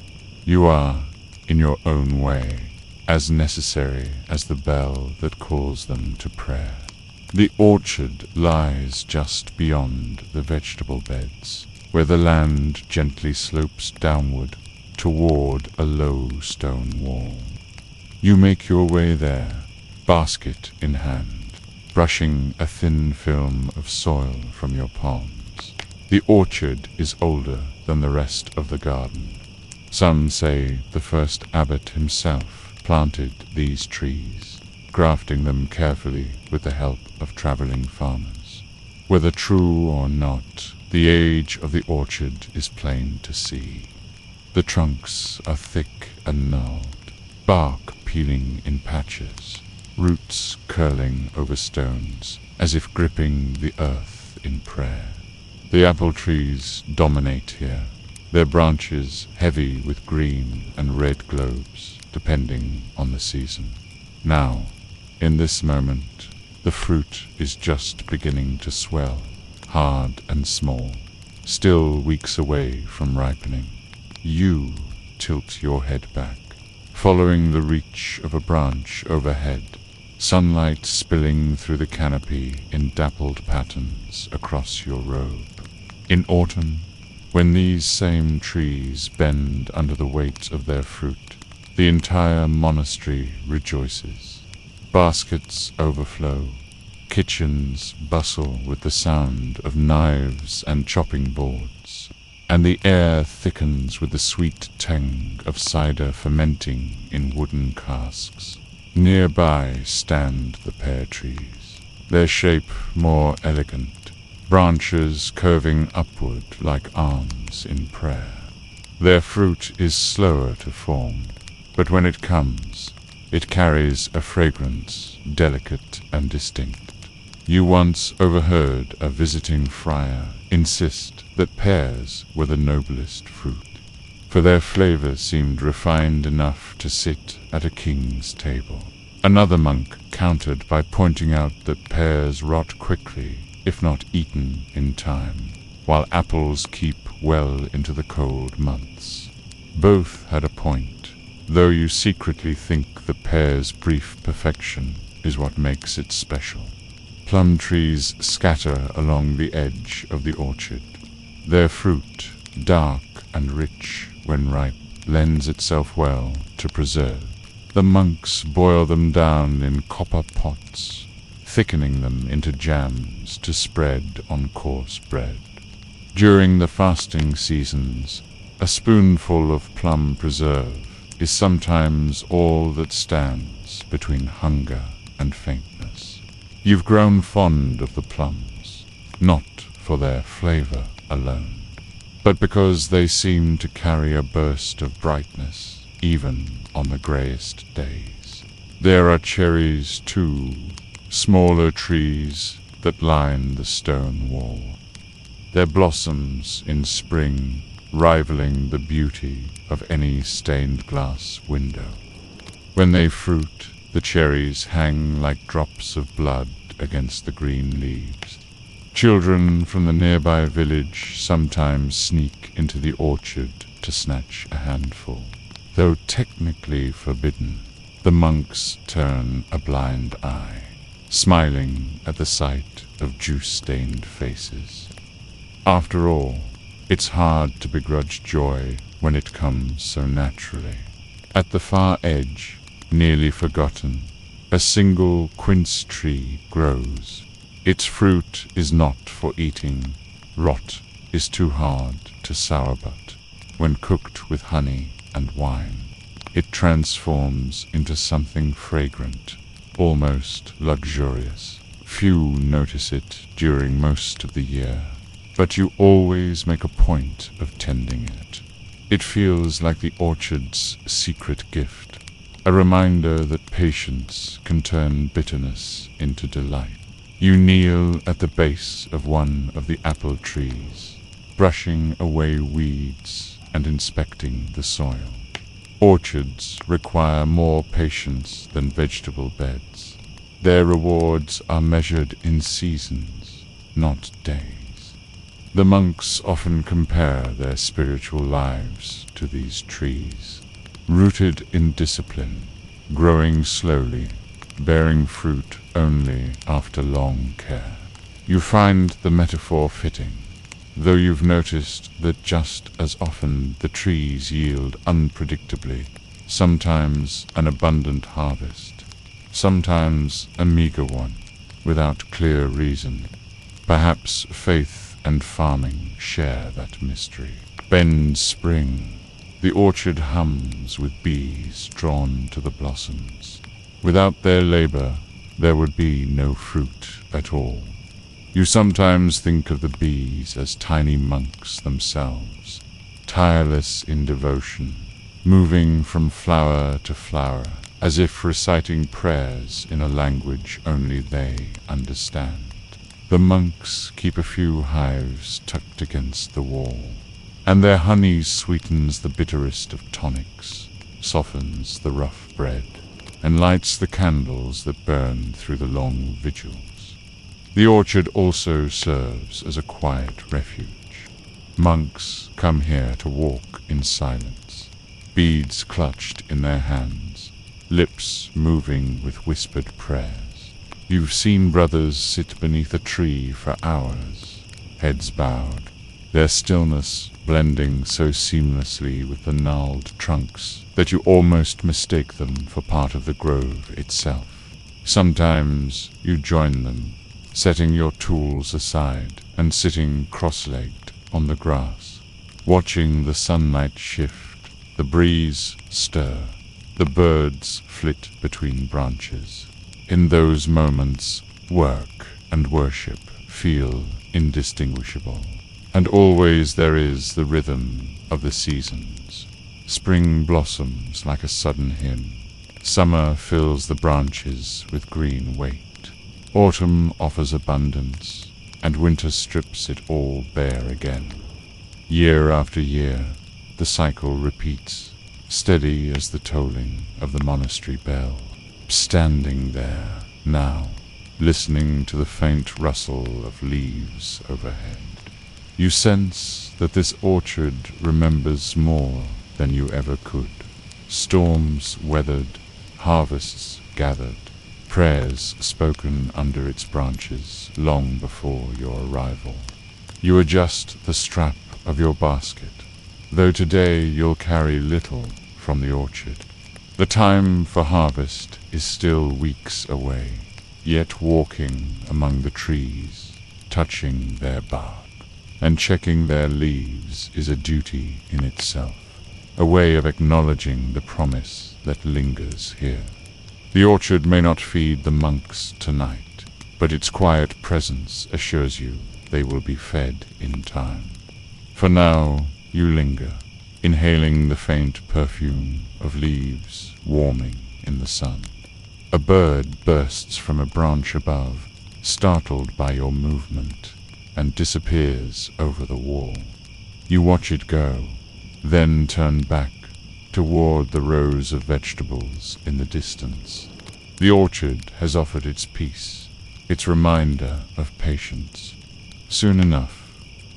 You are, in your own way, as necessary as the bell that calls them to prayer. The orchard lies just beyond the vegetable beds, where the land gently slopes downward toward a low stone wall. You make your way there, basket in hand, brushing a thin film of soil from your palms. The orchard is older than the rest of the garden. Some say the first abbot himself planted these trees, grafting them carefully with the help of traveling farmers. Whether true or not, the age of the orchard is plain to see. The trunks are thick and gnarled, bark peeling in patches, roots curling over stones, as if gripping the earth in prayer. The apple trees dominate here, their branches heavy with green and red globes, depending on the season. Now, in this moment, the fruit is just beginning to swell, hard and small, still weeks away from ripening. You tilt your head back, following the reach of a branch overhead, sunlight spilling through the canopy in dappled patterns across your robe. In autumn, when these same trees bend under the weight of their fruit, the entire monastery rejoices. Baskets overflow, kitchens bustle with the sound of knives and chopping boards, and the air thickens with the sweet tang of cider fermenting in wooden casks. Nearby stand the pear trees, their shape more elegant, branches curving upward like arms in prayer. Their fruit is slower to form, but when it comes, it carries a fragrance delicate and distinct. You once overheard a visiting friar insist that pears were the noblest fruit, for their flavor seemed refined enough to sit at a king's table. Another monk countered by pointing out that pears rot quickly, if not eaten in time, while apples keep well into the cold months. Both had a point, though you secretly think the pear's brief perfection is what makes it special. Plum trees scatter along the edge of the orchard. Their fruit, dark and rich when ripe, lends itself well to preserve. The monks boil them down in copper pots, thickening them into jams to spread on coarse bread. During the fasting seasons, a spoonful of plum preserve is sometimes all that stands between hunger and faintness. You've grown fond of the plums, not for their flavor alone, but because they seem to carry a burst of brightness even on the greyest days. There are cherries too, smaller trees that line the stone wall, their blossoms in spring rivaling the beauty of any stained glass window. When they fruit, the cherries hang like drops of blood against the green leaves. Children from the nearby village sometimes sneak into the orchard to snatch a handful. Though technically forbidden, the monks turn a blind eye, smiling at the sight of juice-stained faces. After all, it's hard to begrudge joy when it comes so naturally. At the far edge, nearly forgotten, a single quince tree grows. Its fruit is not for eating. Rot is too hard to sourbutt. When cooked with honey and wine, it transforms into something fragrant, almost luxurious. Few notice it during most of the year, but you always make a point of tending it. It feels like the orchard's secret gift, a reminder that patience can turn bitterness into delight. You kneel at the base of one of the apple trees, brushing away weeds and inspecting the soil. Orchards require more patience than vegetable beds. Their rewards are measured in seasons, not days. The monks often compare their spiritual lives to these trees, rooted in discipline, growing slowly, bearing fruit only after long care. You find the metaphor fitting, though you've noticed that just as often the trees yield unpredictably, sometimes an abundant harvest, sometimes a meager one, without clear reason. Perhaps faith and farming share that mystery. Bend spring, the orchard hums with bees drawn to the blossoms. Without their labor, there would be no fruit at all. You sometimes think of the bees as tiny monks themselves, tireless in devotion, moving from flower to flower, as if reciting prayers in a language only they understand. The monks keep a few hives tucked against the wall, and their honey sweetens the bitterest of tonics, softens the rough bread, and lights the candles that burn through the long vigils. The orchard also serves as a quiet refuge. Monks come here to walk in silence, beads clutched in their hands, lips moving with whispered prayers. You've seen brothers sit beneath a tree for hours, heads bowed, their stillness blending so seamlessly with the gnarled trunks that you almost mistake them for part of the grove itself. Sometimes you join them, setting your tools aside and sitting cross-legged on the grass, watching the sunlight shift, the breeze stir, the birds flit between branches. In those moments, work and worship feel indistinguishable. And always there is the rhythm of the seasons. Spring blossoms like a sudden hymn. Summer fills the branches with green weight. Autumn offers abundance, and winter strips it all bare again. Year after year, the cycle repeats, steady as the tolling of the monastery bell. Standing there now, listening to the faint rustle of leaves overhead, you sense that this orchard remembers more than you ever could. Storms weathered, harvests gathered, prayers spoken under its branches long before your arrival. You adjust the strap of your basket, though today you'll carry little from the orchard. The time for harvest is still weeks away, yet walking among the trees, touching their bark and checking their leaves is a duty in itself, a way of acknowledging the promise that lingers here. The orchard may not feed the monks tonight, but its quiet presence assures you they will be fed in time. For now, you linger, inhaling the faint perfume of leaves warming in the sun. A bird bursts from a branch above, startled by your movement, and disappears over the wall. You watch it go, then turn back toward the rows of vegetables in the distance. The orchard has offered its peace, its reminder of patience. Soon enough,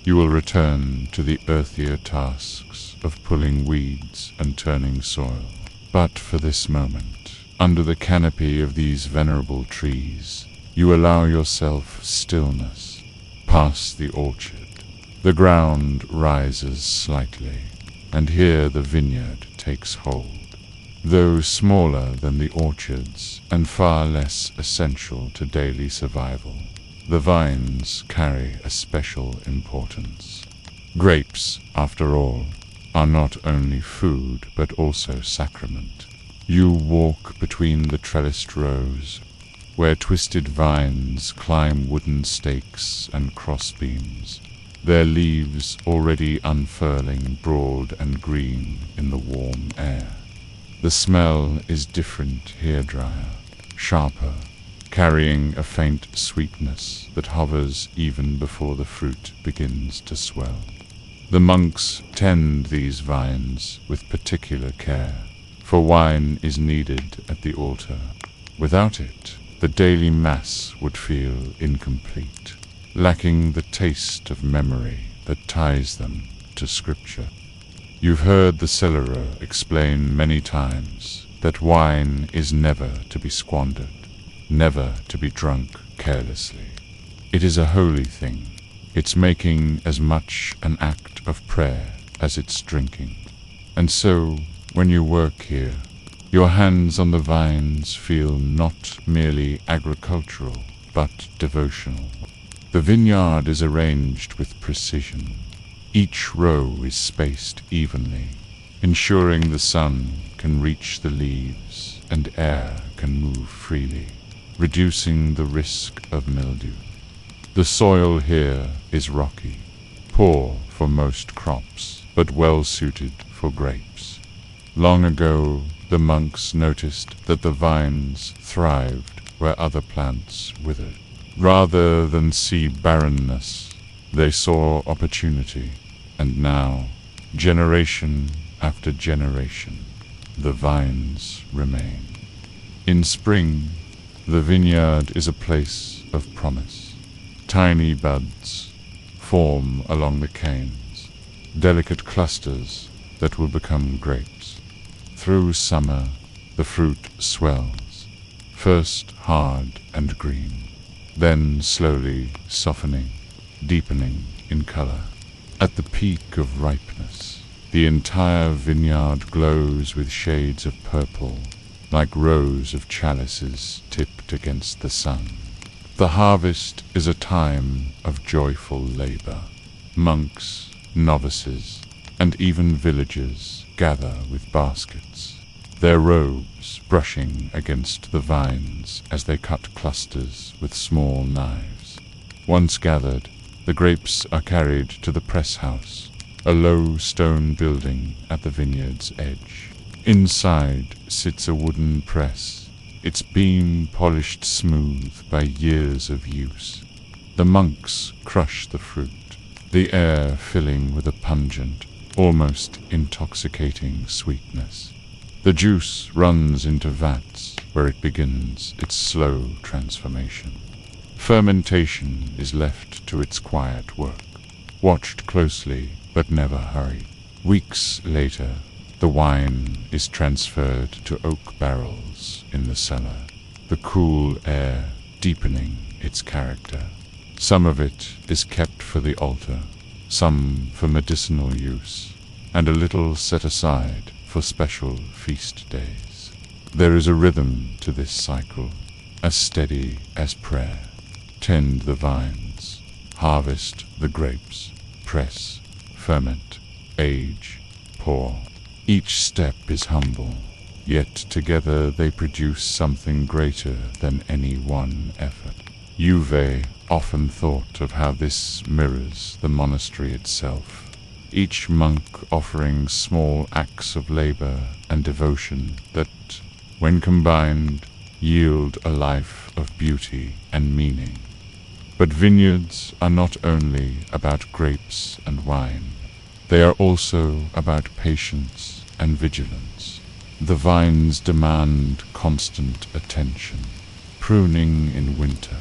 you will return to the earthier tasks of pulling weeds and turning soil. But for this moment, under the canopy of these venerable trees, you allow yourself stillness. Past the orchard, the ground rises slightly, and here the vineyard takes hold. Though smaller than the orchards and far less essential to daily survival, the vines carry a special importance. Grapes, after all, are not only food but also sacrament. You walk between the trellised rows, where twisted vines climb wooden stakes and crossbeams, their leaves already unfurling broad and green in the warm air. The smell is different here-drier, sharper, carrying a faint sweetness that hovers even before the fruit begins to swell. The monks tend these vines with particular care, for wine is needed at the altar. Without it, the daily mass would feel incomplete, lacking the taste of memory that ties them to scripture. You've heard the cellarer explain many times that wine is never to be squandered, never to be drunk carelessly. It is a holy thing, its making as much an act of prayer as its drinking. And so, when you work here, your hands on the vines feel not merely agricultural, but devotional. The vineyard is arranged with precision. Each row is spaced evenly, ensuring the sun can reach the leaves and air can move freely, reducing the risk of mildew. The soil here is rocky, poor for most crops, but well suited for grapes. Long ago, the monks noticed that the vines thrived where other plants withered. Rather than see barrenness, they saw opportunity, and now, generation after generation, the vines remain. In spring, the vineyard is a place of promise. Tiny buds form along the canes, delicate clusters that will become grapes. Through summer, the fruit swells, first hard and green, then slowly softening, deepening in color. At the peak of ripeness, the entire vineyard glows with shades of purple, like rows of chalices tipped against the sun. The harvest is a time of joyful labor. Monks, novices, and even villagers gather with baskets, their robes brushing against the vines as they cut clusters with small knives. Once gathered, the grapes are carried to the press house, a low stone building at the vineyard's edge. Inside sits a wooden press, its beam polished smooth by years of use. The monks crush the fruit, the air filling with a pungent, almost intoxicating sweetness. The juice runs into vats where it begins its slow transformation. Fermentation is left to its quiet work, watched closely but never hurried. Weeks later, the wine is transferred to oak barrels in the cellar, the cool air deepening its character. Some of it is kept for the altar, some for medicinal use, and a little set aside for special feast days. There is a rhythm to this cycle, as steady as prayer. Tend the vines, harvest the grapes, press, ferment, age, pour. Each step is humble, yet together they produce something greater than any one effort. Juve often thought of how this mirrors the monastery itself, each monk offering small acts of labor and devotion that, when combined, yield a life of beauty and meaning. But vineyards are not only about grapes and wine. They are also about patience and vigilance. The vines demand constant attention, pruning in winter,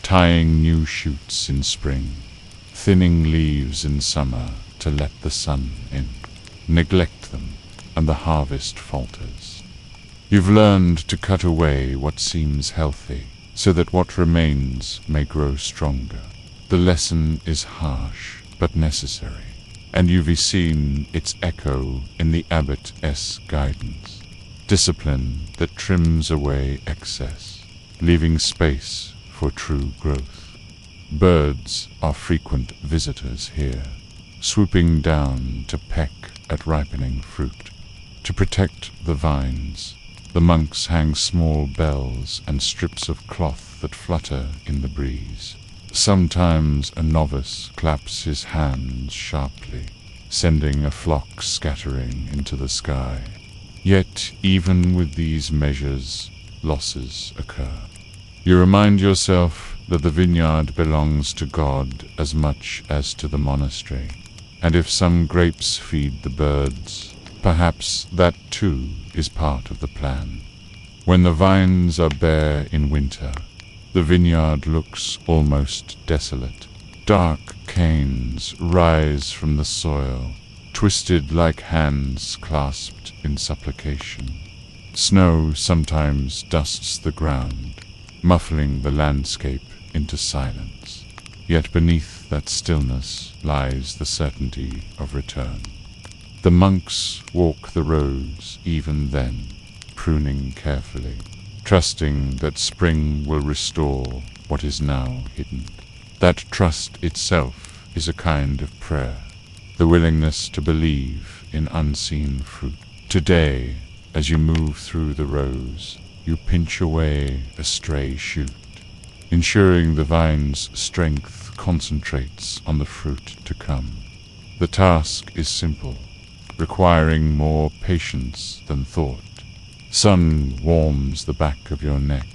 tying new shoots in spring, thinning leaves in summer to let the sun in. Neglect them, and the harvest falters. You've learned to cut away what seems healthy, so that what remains may grow stronger. The lesson is harsh, but necessary, and you've seen its echo in the abbot's guidance. Discipline that trims away excess, leaving space for true growth. Birds are frequent visitors here, swooping down to peck at ripening fruit. To protect the vines, the monks hang small bells and strips of cloth that flutter in the breeze. Sometimes a novice claps his hands sharply, sending a flock scattering into the sky. Yet even with these measures, losses occur. You remind yourself that the vineyard belongs to God as much as to the monastery, and if some grapes feed the birds, perhaps that too is part of the plan. When the vines are bare in winter, the vineyard looks almost desolate. Dark canes rise from the soil, twisted like hands clasped in supplication. Snow sometimes dusts the ground, muffling the landscape into silence. Yet beneath that stillness lies the certainty of return. The monks walk the roads even then, pruning carefully, trusting that spring will restore what is now hidden. That trust itself is a kind of prayer, the willingness to believe in unseen fruit. Today, as you move through the rows, you pinch away a stray shoot, ensuring the vine's strength concentrates on the fruit to come. The task is simple, requiring more patience than thought. Sun warms the back of your neck,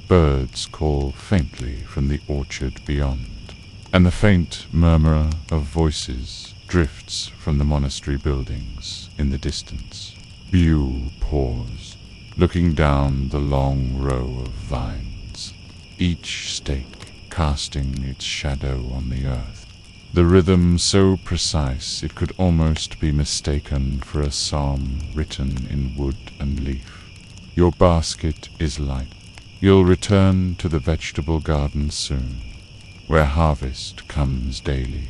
birds call faintly from the orchard beyond, and the faint murmur of voices drifts from the monastery buildings in the distance. You pause, looking down the long row of vines, each stake casting its shadow on the earth. the rhythm so precise it could almost be mistaken for a psalm written in wood and leaf. Your basket is light. You'll return to the vegetable garden soon, where harvest comes daily.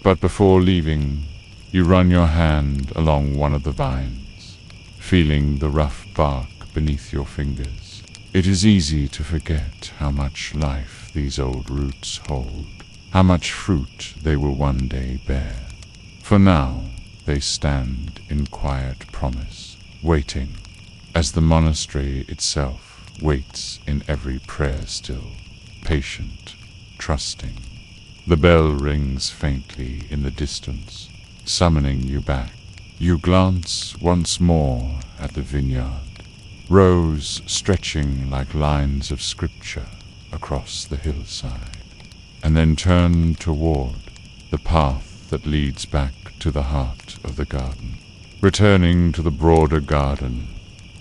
But before leaving, you run your hand along one of the vines, feeling the rough bark beneath your fingers. It is easy to forget how much life these old roots hold, how much fruit they will one day bear. For now, they stand in quiet promise, waiting, as the monastery itself waits in every prayer still, patient, trusting. The bell rings faintly in the distance, summoning you back. You glance once more at the vineyard, rows stretching like lines of scripture across the hillside, and then turn toward the path that leads back to the heart of the garden. Returning to the broader garden,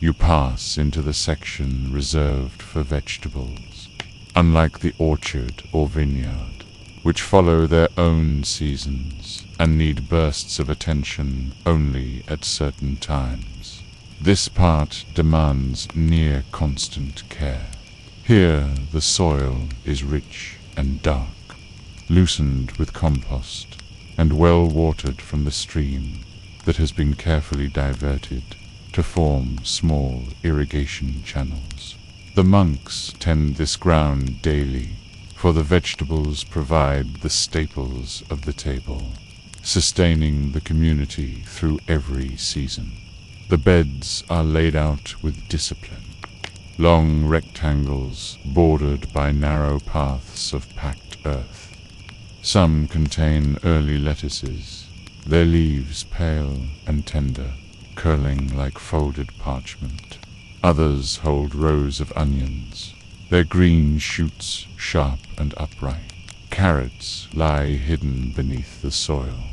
you pass into the section reserved for vegetables. Unlike the orchard or vineyard, which follow their own seasons and need bursts of attention only at certain times, this part demands near constant care. Here the soil is rich and dark, loosened with compost, and well watered from the stream that has been carefully diverted to form small irrigation channels. The monks tend this ground daily, for the vegetables provide the staples of the table, sustaining the community through every season. The beds are laid out with discipline, long rectangles bordered by narrow paths of packed earth. Some contain early lettuces, their leaves pale and tender, curling like folded parchment. Others hold rows of onions, their green shoots sharp and upright. Carrots lie hidden beneath the soil,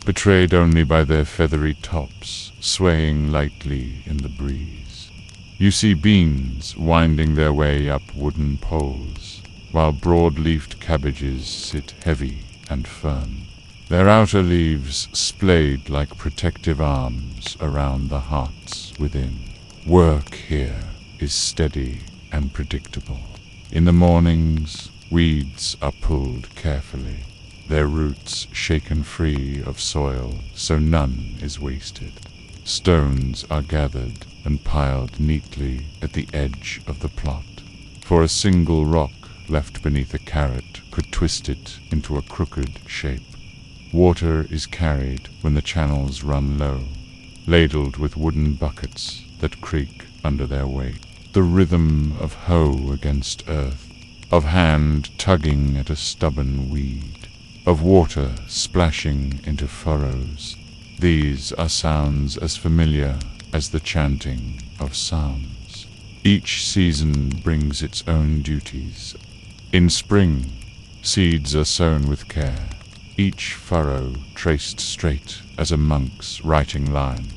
betrayed only by their feathery tops swaying lightly in the breeze. You see beans winding their way up wooden poles, while broad-leafed cabbages sit heavy and firm, their outer leaves splayed like protective arms around the hearts within. Work here is steady and predictable. In the mornings, weeds are pulled carefully, their roots shaken free of soil so none is wasted. Stones are gathered and piled neatly at the edge of the plot, for a single rock left beneath a carrot could twist it into a crooked shape. Water is carried when the channels run low, ladled with wooden buckets that creak under their weight. The rhythm of hoe against earth, of hand tugging at a stubborn weed, of water splashing into furrows, these are sounds as familiar as the chanting of psalms. Each season brings its own duties. In spring, seeds are sown with care, each furrow traced straight as a monk's writing line.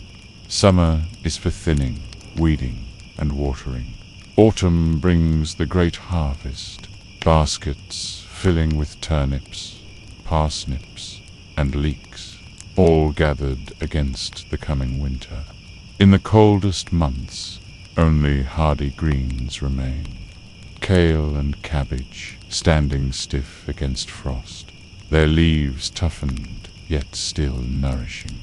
Summer is for thinning, weeding, and watering. Autumn brings the great harvest, baskets filling with turnips, parsnips, and leeks, all gathered against the coming winter. In the coldest months, only hardy greens remain, kale and cabbage standing stiff against frost, their leaves toughened yet still nourishing.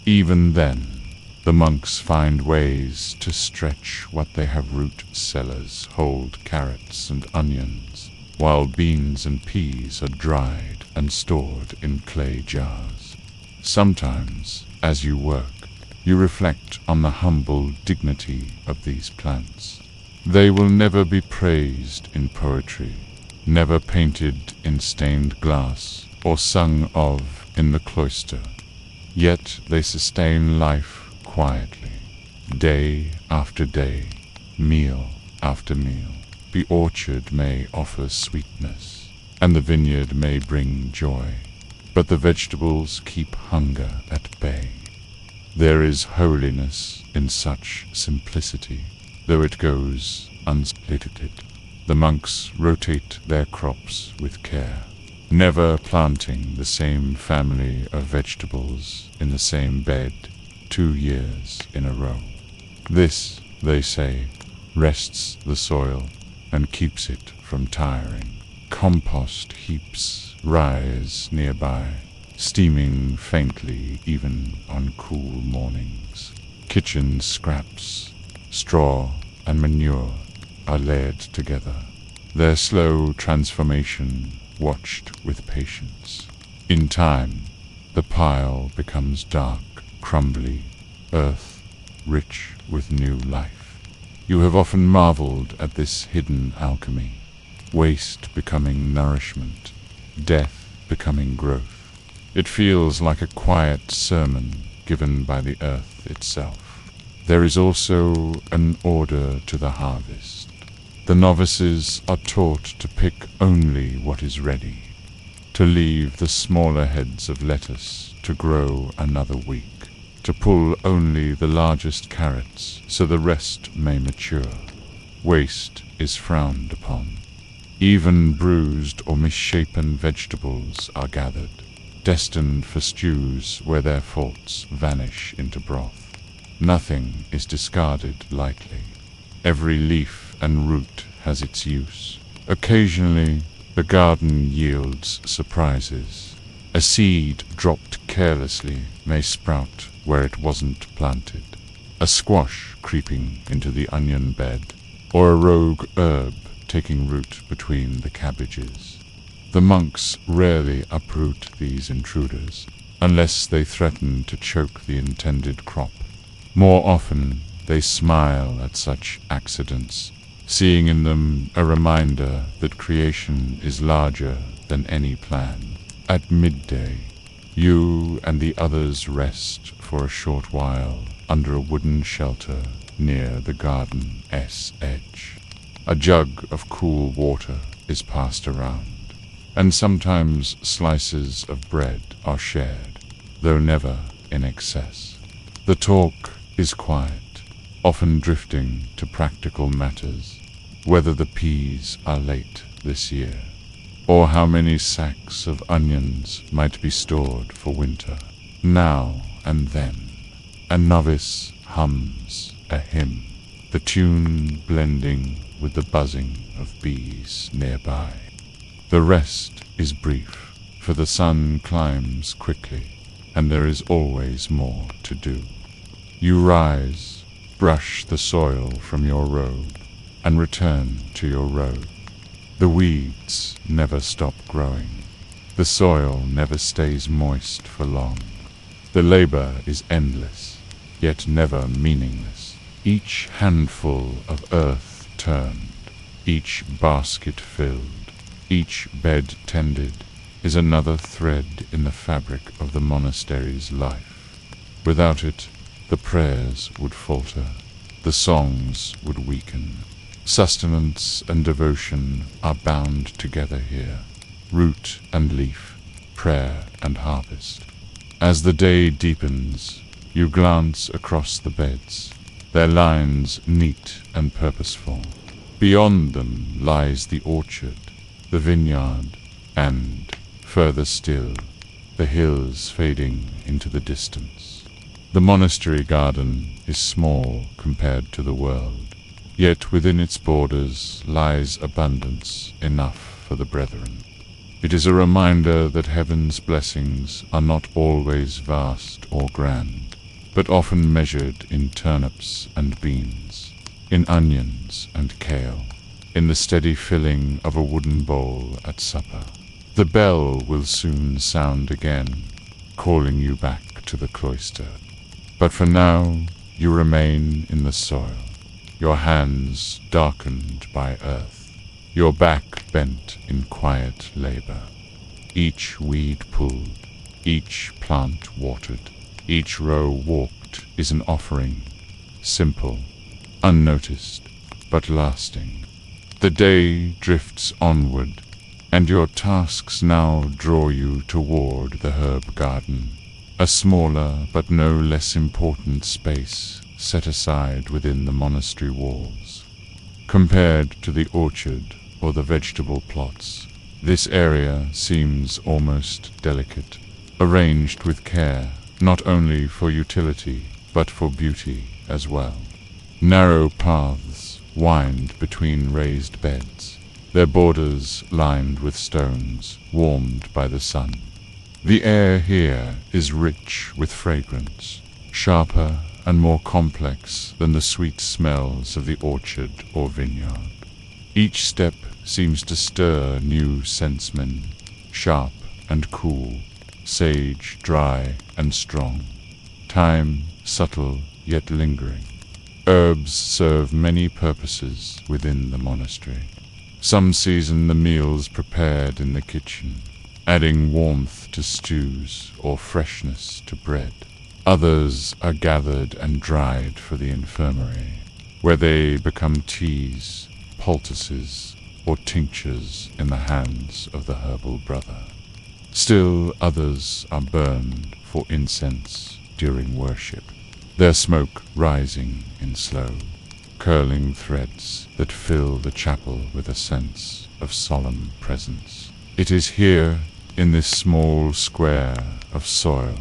Even then, the monks find ways to stretch what they have. Root cellars hold carrots and onions, while beans and peas are dried and stored in clay jars. Sometimes, as you work, you reflect on the humble dignity of these plants. They will never be praised in poetry, never painted in stained glass, or sung of in the cloister. Yet they sustain life quietly, day after day, meal after meal. The orchard may offer sweetness, and the vineyard may bring joy, but the vegetables keep hunger at bay. There is holiness in such simplicity, though it goes unsplitted. The monks rotate their crops with care, never planting the same family of vegetables in the same bed 2 years in a row. This, they say, rests the soil and keeps it from tiring. Compost heaps rise nearby, steaming faintly even on cool mornings. Kitchen scraps, straw, and manure are layered together, their slow transformation watched with patience. In time, the pile becomes dark, crumbly, earth rich with new life. You have often marveled at this hidden alchemy, waste becoming nourishment, death becoming growth. It feels like a quiet sermon given by the earth itself. There is also an order to the harvest. The novices are taught to pick only what is ready, to leave the smaller heads of lettuce to grow another week, to pull only the largest carrots so the rest may mature. Waste is frowned upon. Even bruised or misshapen vegetables are gathered, destined for stews where their faults vanish into broth. Nothing is discarded lightly. Every leaf and root has its use. Occasionally, the garden yields surprises. A seed dropped carelessly may sprout where it wasn't planted. A squash creeping into the onion bed, or a rogue herb taking root between the cabbages. The monks rarely uproot these intruders, unless they threaten to choke the intended crop. More often, they smile at such accidents, seeing in them a reminder that creation is larger than any plan. At midday, you and the others rest for a short while under a wooden shelter near the garden's edge. A jug of cool water is passed around, and sometimes slices of bread are shared, though never in excess. The talk is quiet, often drifting to practical matters, whether the peas are late this year, or how many sacks of onions might be stored for winter. Now and then, a novice hums a hymn, the tune blending with the buzzing of bees nearby. The rest is brief, for the sun climbs quickly, and there is always more to do. You rise, brush the soil from your robe, and return to your row. The weeds never stop growing. The soil never stays moist for long. The labor is endless, yet never meaningless. Each handful of earth turned, each basket filled, each bed tended, is another thread in the fabric of the monastery's life. Without it, the prayers would falter, the songs would weaken. Sustenance and devotion are bound together here, root and leaf, prayer and harvest. As the day deepens, you glance across the beds, their lines neat and purposeful. Beyond them lies the orchard, the vineyard, and, further still, the hills fading into the distance. The monastery garden is small compared to the world, yet within its borders lies abundance enough for the brethren. It is a reminder that heaven's blessings are not always vast or grand, but often measured in turnips and beans, in onions and kale, in the steady filling of a wooden bowl at supper. The bell will soon sound again, calling you back to the cloister. But for now, you remain in the soil, your hands darkened by earth, your back bent in quiet labor. Each weed pulled, each plant watered, each row walked is an offering, simple, unnoticed, but lasting. The day drifts onward, and your tasks now draw you toward the herb garden, a smaller but no less important space set aside within the monastery walls. Compared to the orchard or the vegetable plots, This area seems almost delicate, arranged with care, not only for utility, but for beauty as well. Narrow paths wind between raised beds, their borders lined with stones, warmed by the sun. The air here is rich with fragrance, sharper and more complex than the sweet smells of the orchard or vineyard. Each step seems to stir new sensemen, sharp and cool, sage, dry and strong. Thyme, subtle yet lingering. Herbs serve many purposes within the monastery. Some season the meals prepared in the kitchen, adding warmth to stews or freshness to bread. Others are gathered and dried for the infirmary, where they become teas, poultices, or tinctures in the hands of the herbal brother. Still others are burned for incense during worship, their smoke rising in slow, curling threads that fill the chapel with a sense of solemn presence. It is here, in this small square of soil,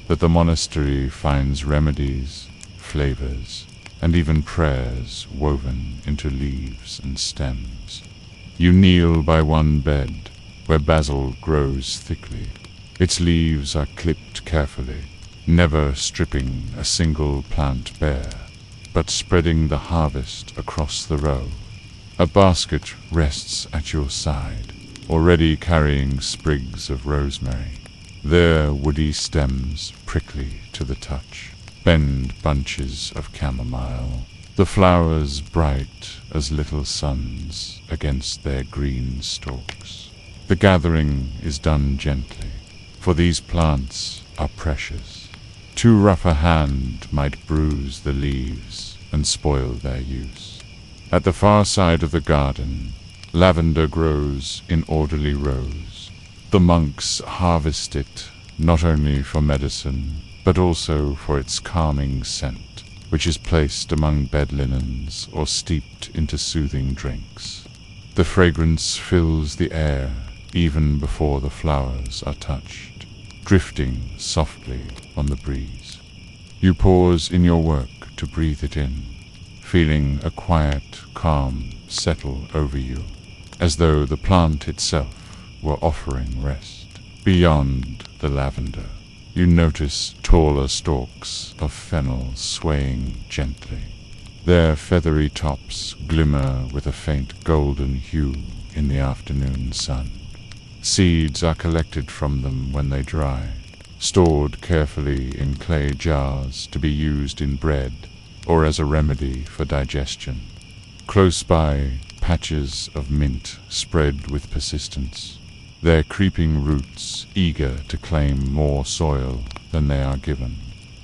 that the monastery finds remedies, flavors, and even prayers woven into leaves and stems. You kneel by one bed, where basil grows thickly. Its leaves are clipped carefully, never stripping a single plant bare, but spreading the harvest across the row. A basket rests at your side, already carrying sprigs of rosemary. Their woody stems, prickly to the touch, bend bunches of chamomile, the flowers bright as little suns against their green stalks. The gathering is done gently, for these plants are precious. Too rough a hand might bruise the leaves and spoil their use. At the far side of the garden, lavender grows in orderly rows. The monks harvest it not only for medicine, but also for its calming scent, which is placed among bed linens or steeped into soothing drinks. The fragrance fills the air even before the flowers are touched, drifting softly on the breeze. You pause in your work to breathe it in, feeling a quiet calm settle over you, as though the plant itself were offering rest. Beyond the lavender, you notice taller stalks of fennel swaying gently. Their feathery tops glimmer with a faint golden hue in the afternoon sun. Seeds are collected from them when they dry, stored carefully in clay jars to be used in bread or as a remedy for digestion. Close by, patches of mint spread with persistence, their creeping roots eager to claim more soil than they are given.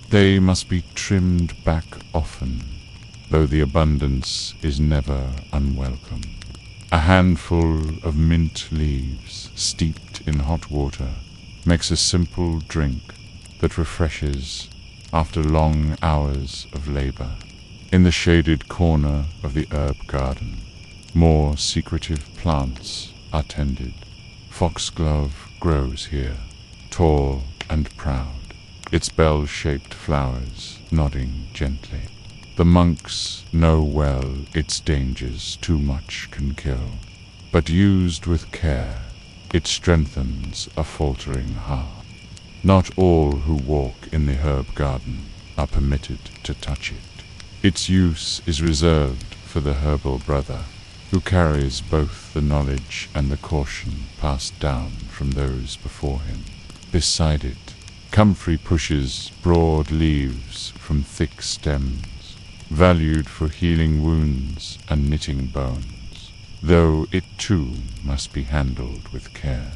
They must be trimmed back often, though the abundance is never unwelcome. A handful of mint leaves steeped in hot water makes a simple drink that refreshes after long hours of labor. In the shaded corner of the herb garden, more secretive plants are tended. Foxglove grows here, tall and proud, its bell-shaped flowers nodding gently. The monks know well its dangers too much can kill, but used with care, it strengthens a faltering heart. Not all who walk in the herb garden are permitted to touch it. Its use is reserved for the herbal brother, who carries both the knowledge and the caution passed down from those before him. Beside it, comfrey pushes broad leaves from thick stems, valued for healing wounds and knitting bones, though it too must be handled with care.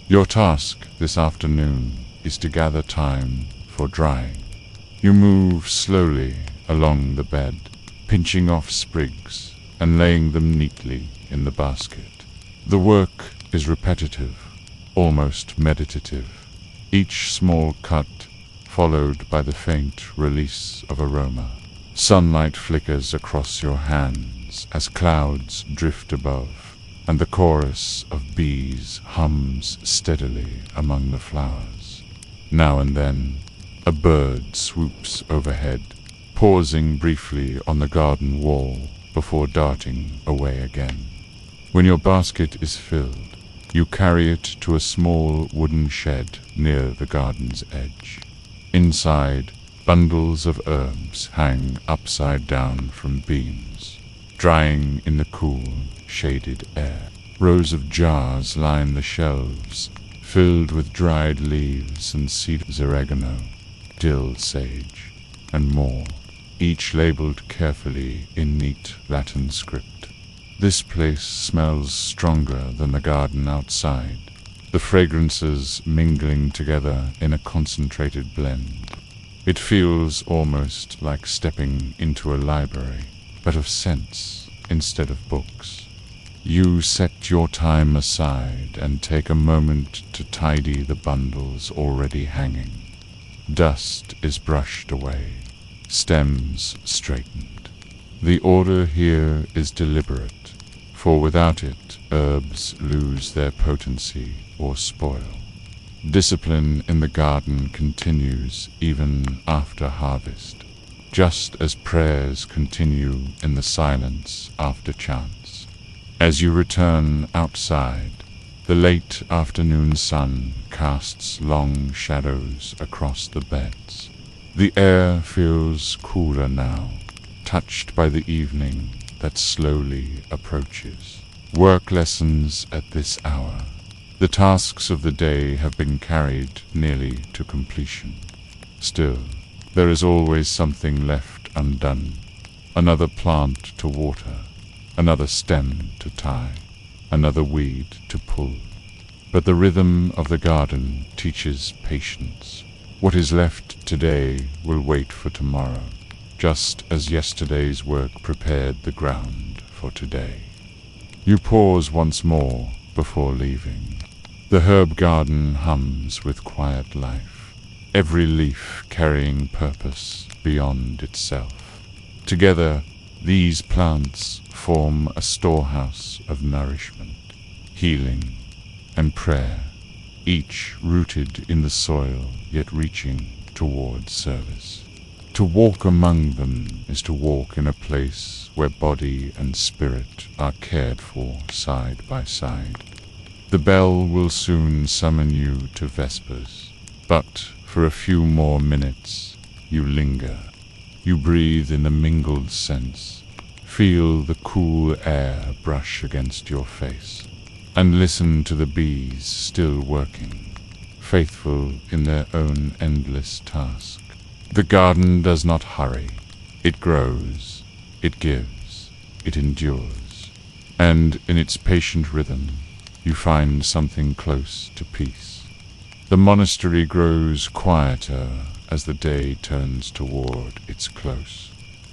Your task this afternoon is to gather thyme for drying. You move slowly along the bed, pinching off sprigs and laying them neatly in the basket. The work is repetitive, almost meditative, each small cut followed by the faint release of aroma. Sunlight flickers across your hands as clouds drift above, and the chorus of bees hums steadily among the flowers. Now and then, a bird swoops overhead, pausing briefly on the garden wall before darting away again. When your basket is filled, you carry it to a small wooden shed near the garden's edge. Inside, bundles of herbs hang upside down from beams, drying in the cool, shaded air. Rows of jars line the shelves, filled with dried leaves and seeds, oregano, dill sage, and more, each labeled carefully in neat Latin script. This place smells stronger than the garden outside, the fragrances mingling together in a concentrated blend. It feels almost like stepping into a library, but of scents instead of books. You set your time aside and take a moment to tidy the bundles already hanging. Dust is brushed away, stems straightened. The order here is deliberate, for without it, herbs lose their potency or spoil. Discipline in the garden continues even after harvest, just as prayers continue in the silence after chants. As you return outside, the late afternoon sun casts long shadows across the beds. The air feels cooler now, touched by the evening that slowly approaches. Work lessons at this hour. The tasks of the day have been carried nearly to completion. Still, there is always something left undone. Another plant to water, another stem to tie, another weed to pull. But the rhythm of the garden teaches patience. What is left today will wait for tomorrow, just as yesterday's work prepared the ground for today. You pause once more before leaving. The herb garden hums with quiet life, every leaf carrying purpose beyond itself. Together, these plants form a storehouse of nourishment, healing, and prayer, each rooted in the soil yet reaching toward service. To walk among them is to walk in a place where body and spirit are cared for side by side. The bell will soon summon you to vespers, but for a few more minutes you linger. You breathe in the mingled scents, feel the cool air brush against your face, and listen to the bees still working, faithful in their own endless task. The garden does not hurry. It grows, it gives, it endures, and in its patient rhythm, you find something close to peace. The monastery grows quieter as the day turns toward its close.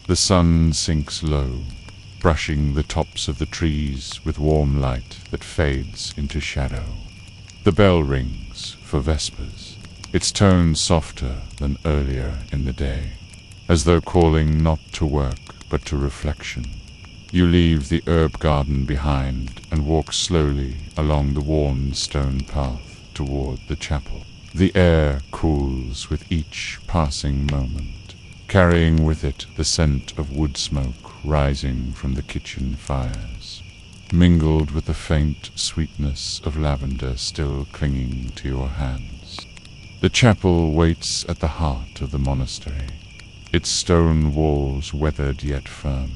The sun sinks low, brushing the tops of the trees with warm light that fades into shadow. The bell rings for vespers, its tone softer than earlier in the day, as though calling not to work but to reflection. You leave the herb garden behind and walk slowly along the worn stone path toward the chapel. The air cools with each passing moment, carrying with it the scent of wood smoke rising from the kitchen fires, mingled with the faint sweetness of lavender still clinging to your hands. The chapel waits at the heart of the monastery, its stone walls weathered yet firm.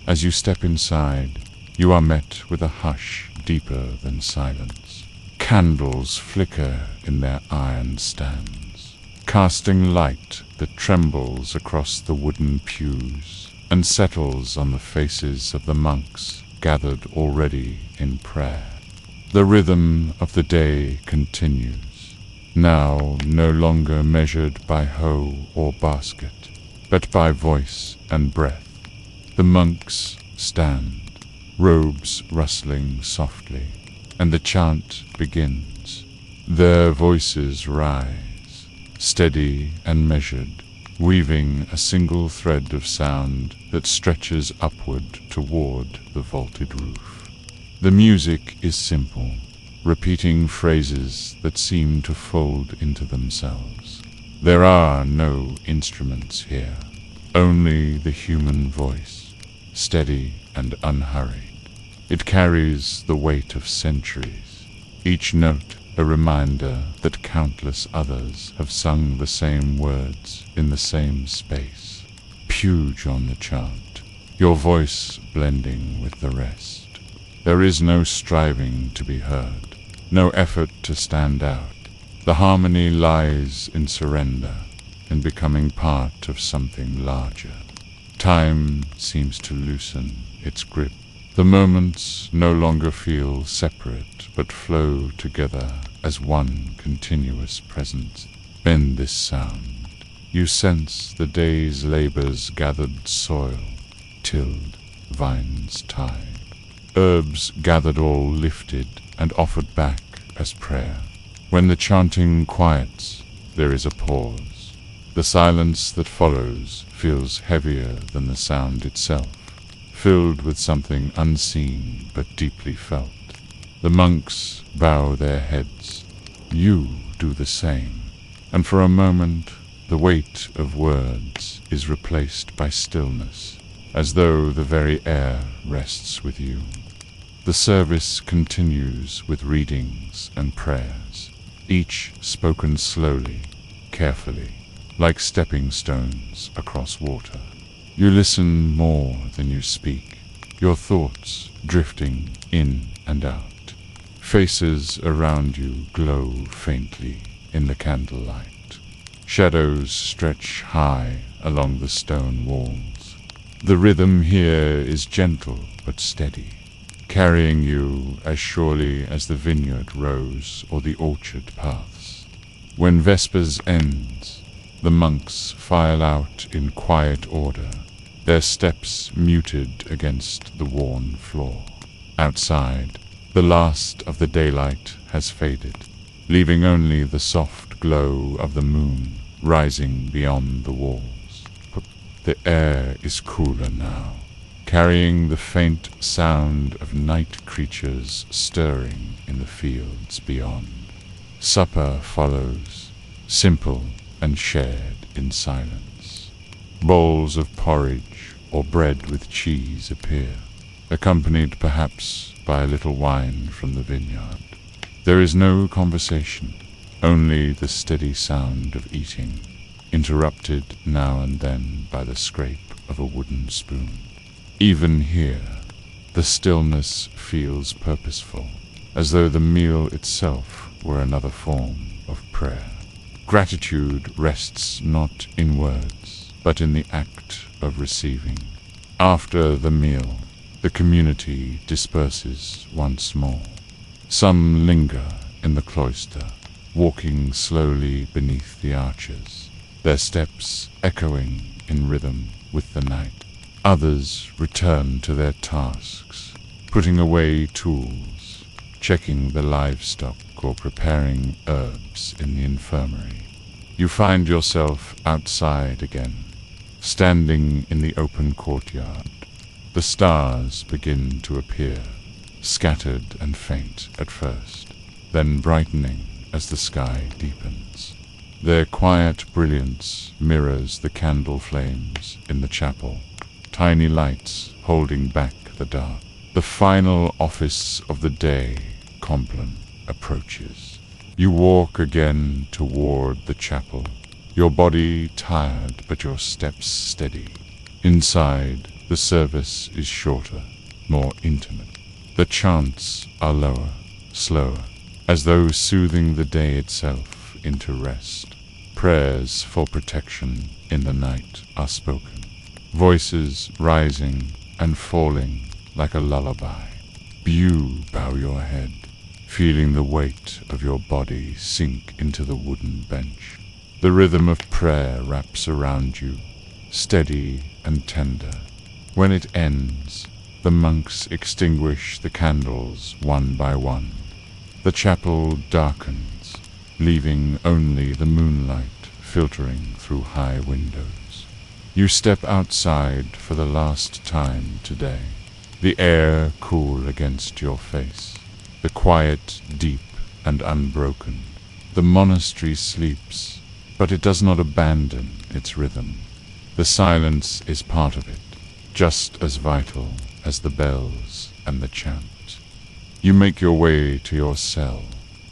As you step inside, you are met with a hush deeper than silence. Candles flicker in their iron stands, casting light that trembles across the wooden pews and settles on the faces of the monks gathered already in prayer. The rhythm of the day continues, now no longer measured by hoe or basket, but by voice and breath. The monks stand, robes rustling softly, and the chant begins. Their voices rise, steady and measured, weaving a single thread of sound that stretches upward toward the vaulted roof. The music is simple, repeating phrases that seem to fold into themselves. There are no instruments here, only the human voice, steady and unhurried. It carries the weight of centuries, each note a reminder that countless others have sung the same words in the same space. Puge on the chant, your voice blending with the rest. There is no striving to be heard, no effort to stand out. The harmony lies in surrender, in becoming part of something larger. Time seems to loosen its grip. The moments no longer feel separate, but flow together as one continuous presence. Bend this sound. You sense the day's labors gathered soil, tilled, vines tied. Herbs gathered all lifted and offered back as prayer. When the chanting quiets, there is a pause. The silence that follows feels heavier than the sound itself, filled with something unseen but deeply felt. The monks bow their heads. You do the same, and for a moment the weight of words is replaced by stillness, as though the very air rests with you. The service continues with readings and prayers, each spoken slowly, carefully, like stepping stones across water. You listen more than you speak, your thoughts drifting in and out. Faces around you glow faintly in the candlelight. Shadows stretch high along the stone walls. The rhythm here is gentle but steady, carrying you as surely as the vineyard rows or the orchard paths. When Vespers ends, the monks file out in quiet order, their steps muted against the worn floor. Outside, the last of the daylight has faded, leaving only the soft glow of the moon rising beyond the walls. The air is cooler now, carrying the faint sound of night creatures stirring in the fields beyond. Supper follows, simple and shared in silence. Bowls of porridge or bread with cheese appear, accompanied perhaps by a little wine from the vineyard. There is no conversation, only the steady sound of eating, interrupted now and then by the scrape of a wooden spoon. Even here, the stillness feels purposeful, as though the meal itself were another form of prayer. Gratitude rests not in words, but in the act of receiving. After the meal, the community disperses once more. Some linger in the cloister, walking slowly beneath the arches, their steps echoing in rhythm with the night. Others return to their tasks, putting away tools, checking the livestock or preparing herbs in the infirmary. You find yourself outside again, standing in the open courtyard. The stars begin to appear, scattered and faint at first, then brightening as the sky deepens. Their quiet brilliance mirrors the candle flames in the chapel, tiny lights holding back the dark. The final office of the day, Compline, approaches. You walk again toward the chapel, your body tired but your steps steady. Inside, the service is shorter, more intimate. The chants are lower, slower, as though soothing the day itself into rest. Prayers for protection in the night are spoken, voices rising and falling like a lullaby. You bow your head, feeling the weight of your body sink into the wooden bench. The rhythm of prayer wraps around you, steady and tender. When it ends, the monks extinguish the candles one by one. The chapel darkens, leaving only the moonlight filtering through high windows. You step outside for the last time today. the air cool against your face, the quiet deep and unbroken. The monastery sleeps, but it does not abandon its rhythm. The silence is part of it, just as vital as the bells and the chant. You make your way to your cell,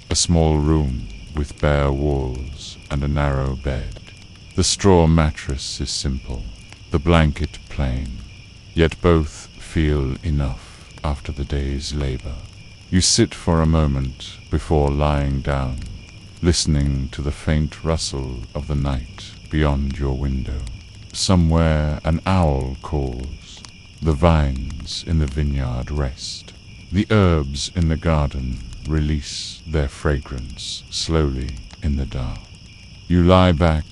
a small room with bare walls and a narrow bed. The straw mattress is simple, the blanket plain, yet both feel enough after the day's labor. You sit for a moment before lying down, listening to the faint rustle of the night beyond your window. Somewhere an owl calls. The vines in the vineyard rest. The herbs in the garden release their fragrance slowly in the dark. You lie back,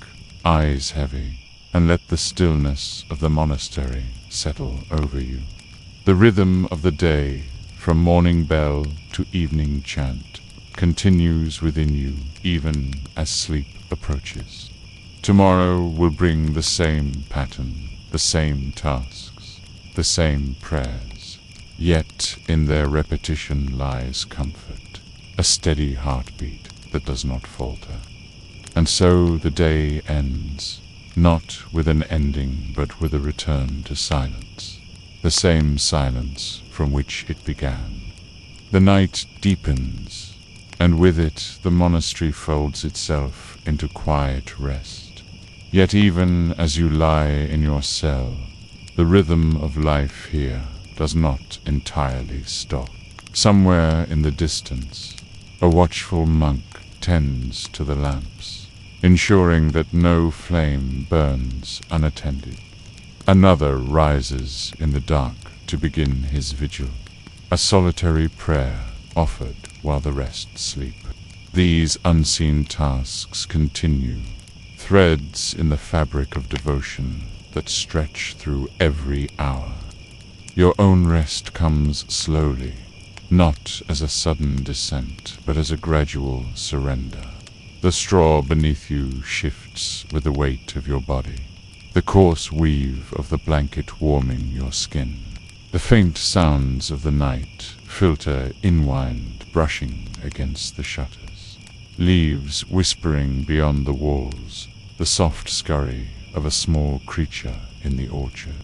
eyes heavy, and let the stillness of the monastery settle over you. The rhythm of the day, from morning bell to evening chant, continues within you even as sleep approaches. Tomorrow will bring the same pattern, the same tasks, the same prayers. Yet in their repetition lies comfort, a steady heartbeat that does not falter. And so the day ends, not with an ending but with a return to silence, the same silence from which it began. The night deepens, and with it the monastery folds itself into quiet rest. Yet even as you lie in your cell, the rhythm of life here does not entirely stop. Somewhere in the distance, a watchful monk tends to the lamps, ensuring that no flame burns unattended. Another rises in the dark to begin his vigil, a solitary prayer offered while the rest sleep. These unseen tasks continue, threads in the fabric of devotion that stretch through every hour. Your own rest comes slowly, not as a sudden descent, but as a gradual surrender. The straw beneath you shifts with the weight of your body, the coarse weave of the blanket warming your skin. The faint sounds of the night filter inwind, brushing against the shutters. Leaves whispering beyond the walls, the soft scurry of a small creature in the orchard.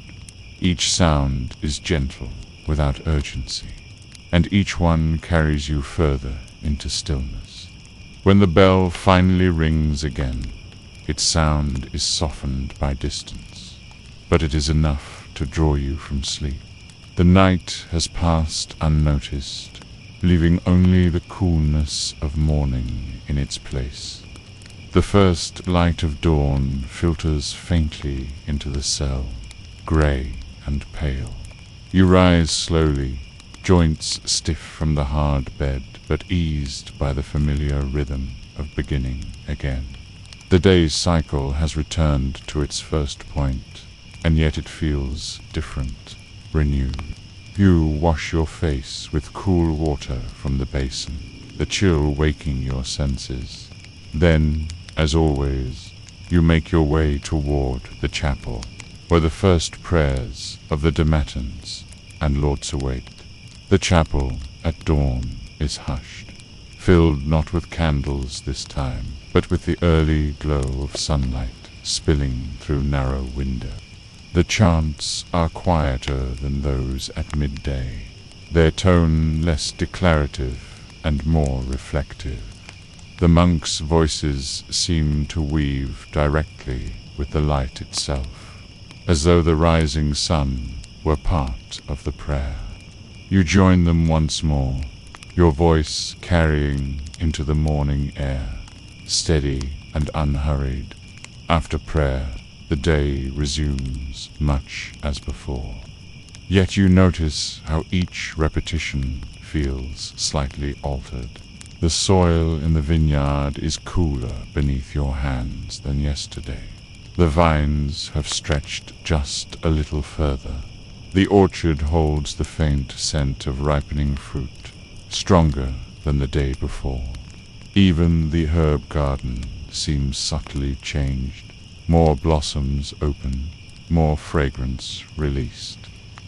Each sound is gentle, without urgency, and each one carries you further into stillness. When the bell finally rings again, its sound is softened by distance, but it is enough to draw you from sleep. The night has passed unnoticed, leaving only the coolness of morning in its place. The first light of dawn filters faintly into the cell, grey and pale. You rise slowly, joints stiff from the hard bed, but eased by the familiar rhythm of beginning again. The day's cycle has returned to its first point, and yet it feels different, renewed. You wash your face with cool water from the basin, the chill waking your senses. Then, as always, you make your way toward the chapel, where the first prayers of the Dematins and Lords await. The chapel at dawn is hushed, filled not with candles this time, but with the early glow of sunlight spilling through narrow window. The chants are quieter than those at midday, their tone less declarative and more reflective. The monks' voices seem to weave directly with the light itself, as though the rising sun were part of the prayer. You join them once more, your voice carrying into the morning air, steady and unhurried. After prayer, the day resumes much as before. Yet you notice how each repetition feels slightly altered. The soil in the vineyard is cooler beneath your hands than yesterday. The vines have stretched just a little further. The orchard holds the faint scent of ripening fruit, stronger than the day before. Even the herb garden seems subtly changed, more blossoms open, more fragrance released.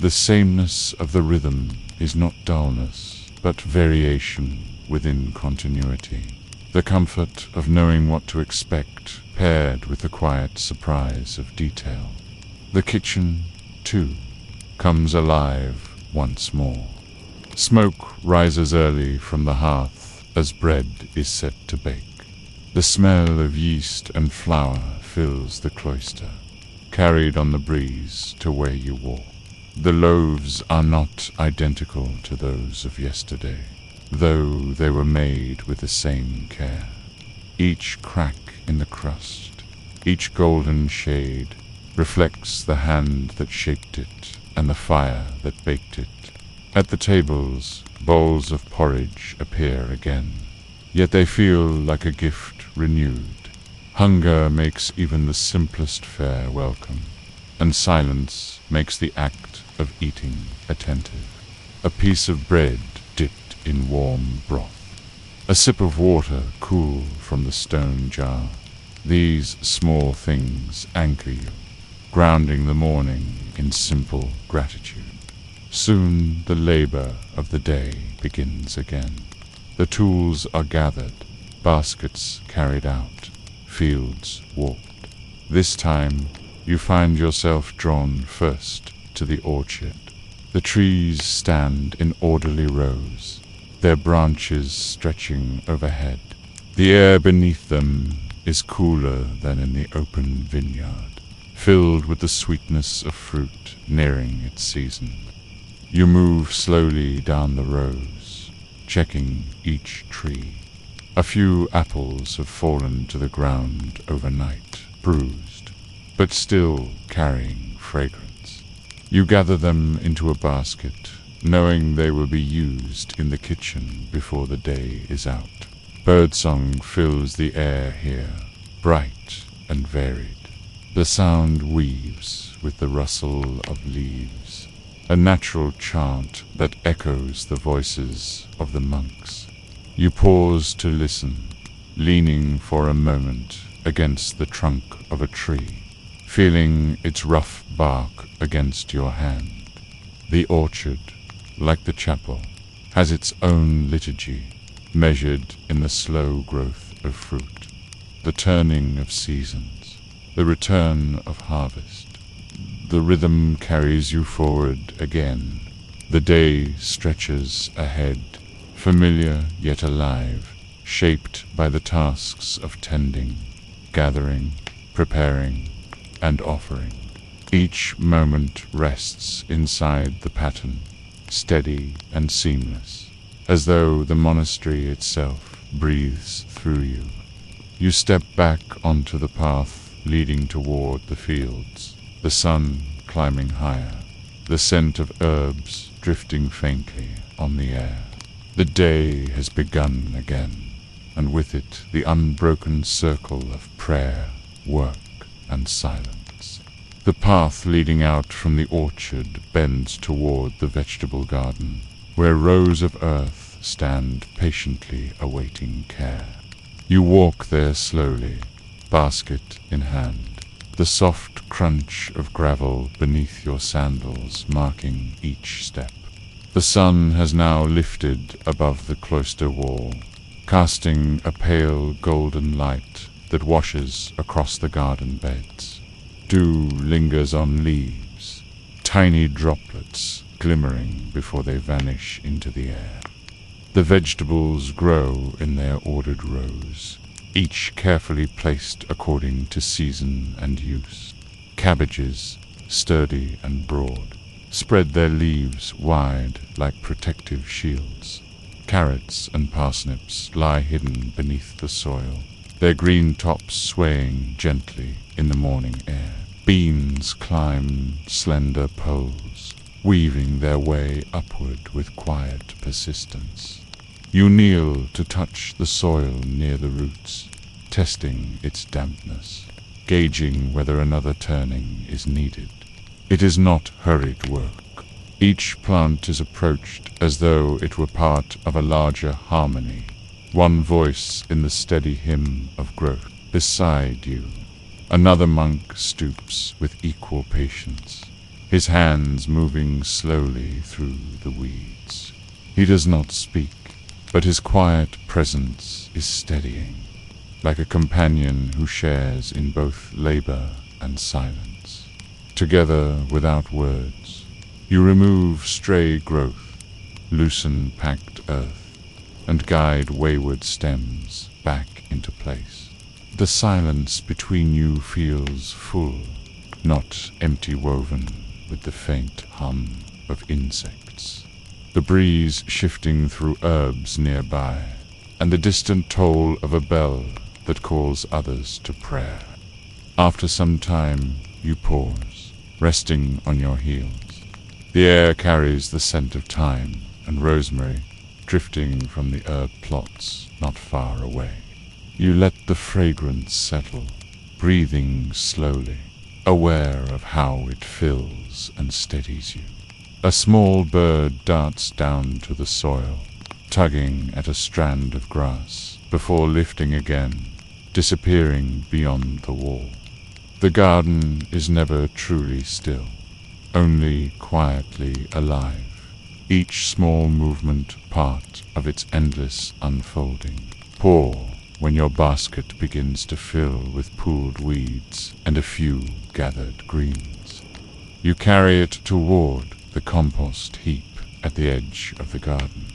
The sameness of the rhythm is not dullness, but variation within continuity. The comfort of knowing what to expect, paired with the quiet surprise of detail. The kitchen, too, comes alive once more. Smoke rises early from the hearth as bread is set to bake. The smell of yeast and flour fills the cloister, carried on the breeze to where you walk. The loaves are not identical to those of yesterday, though they were made with the same care. Each crack in the crust, each golden shade, reflects the hand that shaped it and the fire that baked it. At the tables, bowls of porridge appear again, yet they feel like a gift renewed. Hunger makes even the simplest fare welcome, and silence makes the act of eating attentive. A piece of bread dipped in warm broth, a sip of water cool from the stone jar. These small things anchor you, grounding the morning in simple gratitude. Soon the labor of the day begins again. The tools are gathered, baskets carried out, fields walked. This time you find yourself drawn first to the orchard. The trees stand in orderly rows, their branches stretching overhead. The air beneath them is cooler than in the open vineyard, filled with the sweetness of fruit nearing its season. You move slowly down the rows, checking each tree. A few apples have fallen to the ground overnight, bruised, but still carrying fragrance. You gather them into a basket, knowing they will be used in the kitchen before the day is out. Birdsong fills the air here, bright and varied. The sound weaves with the rustle of leaves, a natural chant that echoes the voices of the monks. You pause to listen, leaning for a moment against the trunk of a tree, feeling its rough bark against your hand. The orchard, like the chapel, has its own liturgy, measured in the slow growth of fruit, the turning of seasons, the return of harvest. The rhythm carries you forward again. The day stretches ahead, familiar yet alive, shaped by the tasks of tending, gathering, preparing, and offering. Each moment rests inside the pattern, steady and seamless, as though the monastery itself breathes through you. You step back onto the path leading toward the fields, the sun climbing higher, the scent of herbs drifting faintly on the air. The day has begun again, and with it the unbroken circle of prayer, work, and silence. The path leading out from the orchard bends toward the vegetable garden, where rows of earth stand patiently awaiting care. You walk there slowly, basket in hand, the soft crunch of gravel beneath your sandals marking each step. The sun has now lifted above the cloister wall, casting a pale golden light that washes across the garden beds. Dew lingers on leaves, tiny droplets glimmering before they vanish into the air. The vegetables grow in their ordered rows, each carefully placed according to season and use. Cabbages, sturdy and broad, spread their leaves wide like protective shields. Carrots and parsnips lie hidden beneath the soil, their green tops swaying gently in the morning air. Beans climb slender poles, weaving their way upward with quiet persistence. You kneel to touch the soil near the roots, testing its dampness, gauging whether another turning is needed. It is not hurried work. Each plant is approached as though it were part of a larger harmony, one voice in the steady hymn of growth. Beside you, another monk stoops with equal patience, his hands moving slowly through the weeds. He does not speak, but his quiet presence is steadying, like a companion who shares in both labor and silence. Together, without words, you remove stray growth, loosen packed earth, and guide wayward stems back into place. The silence between you feels full, not empty woven with the faint hum of insects. The breeze shifting through herbs nearby, and the distant toll of a bell that calls others to prayer. After some time, you pause, resting on your heels. The air carries the scent of thyme and rosemary drifting from the herb plots not far away. You let the fragrance settle, breathing slowly, aware of how it fills and steadies you. A small bird darts down to the soil, tugging at a strand of grass, before lifting again, disappearing beyond the wall. The garden is never truly still, only quietly alive, each small movement part of its endless unfolding. Pour when your basket begins to fill with pooled weeds and a few gathered greens. You carry it toward the compost heap at the edge of the garden.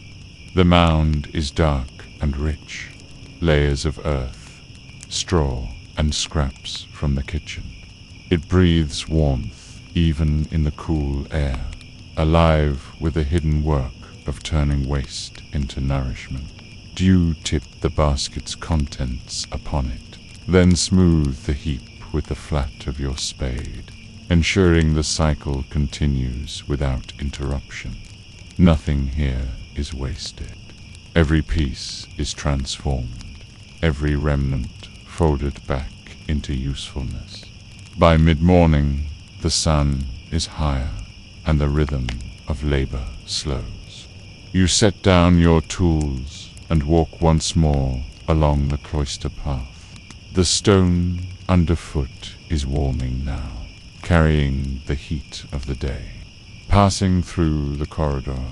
The mound is dark and rich, layers of earth, straw, and scraps from the kitchen. It breathes warmth even in the cool air, alive with the hidden work of turning waste into nourishment. Dew tip the basket's contents upon it, then smooth the heap with the flat of your spade, ensuring the cycle continues without interruption. Nothing here is wasted. Every piece is transformed, every remnant folded back into usefulness. By mid-morning, the sun is higher, and the rhythm of labor slows. You set down your tools and walk once more along the cloister path. The stone underfoot is warming now, carrying the heat of the day. Passing through the corridor,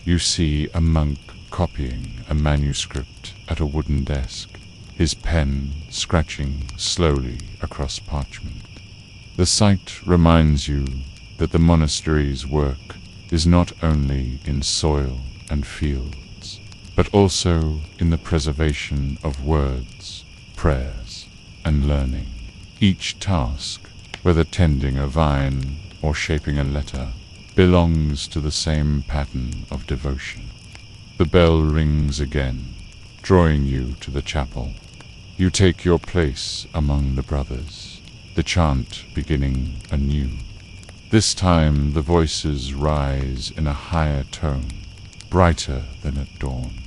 you see a monk copying a manuscript at a wooden desk, his pen scratching slowly across parchment. The sight reminds you that the monastery's work is not only in soil and fields, but also in the preservation of words, prayers, and learning. Each task, whether tending a vine or shaping a letter, belongs to the same pattern of devotion. The bell rings again, drawing you to the chapel. You take your place among the brothers, the chant beginning anew. This time the voices rise in a higher tone, brighter than at dawn,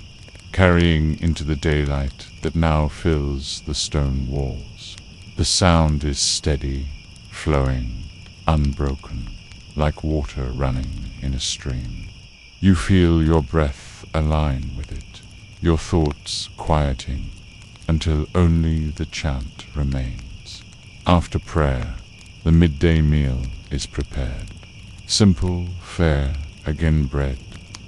carrying into the daylight that now fills the stone walls. The sound is steady, flowing, unbroken, like water running in a stream. You feel your breath align with it, your thoughts quieting, until only the chant remains. After prayer, the midday meal is prepared. Simple fare, again bread,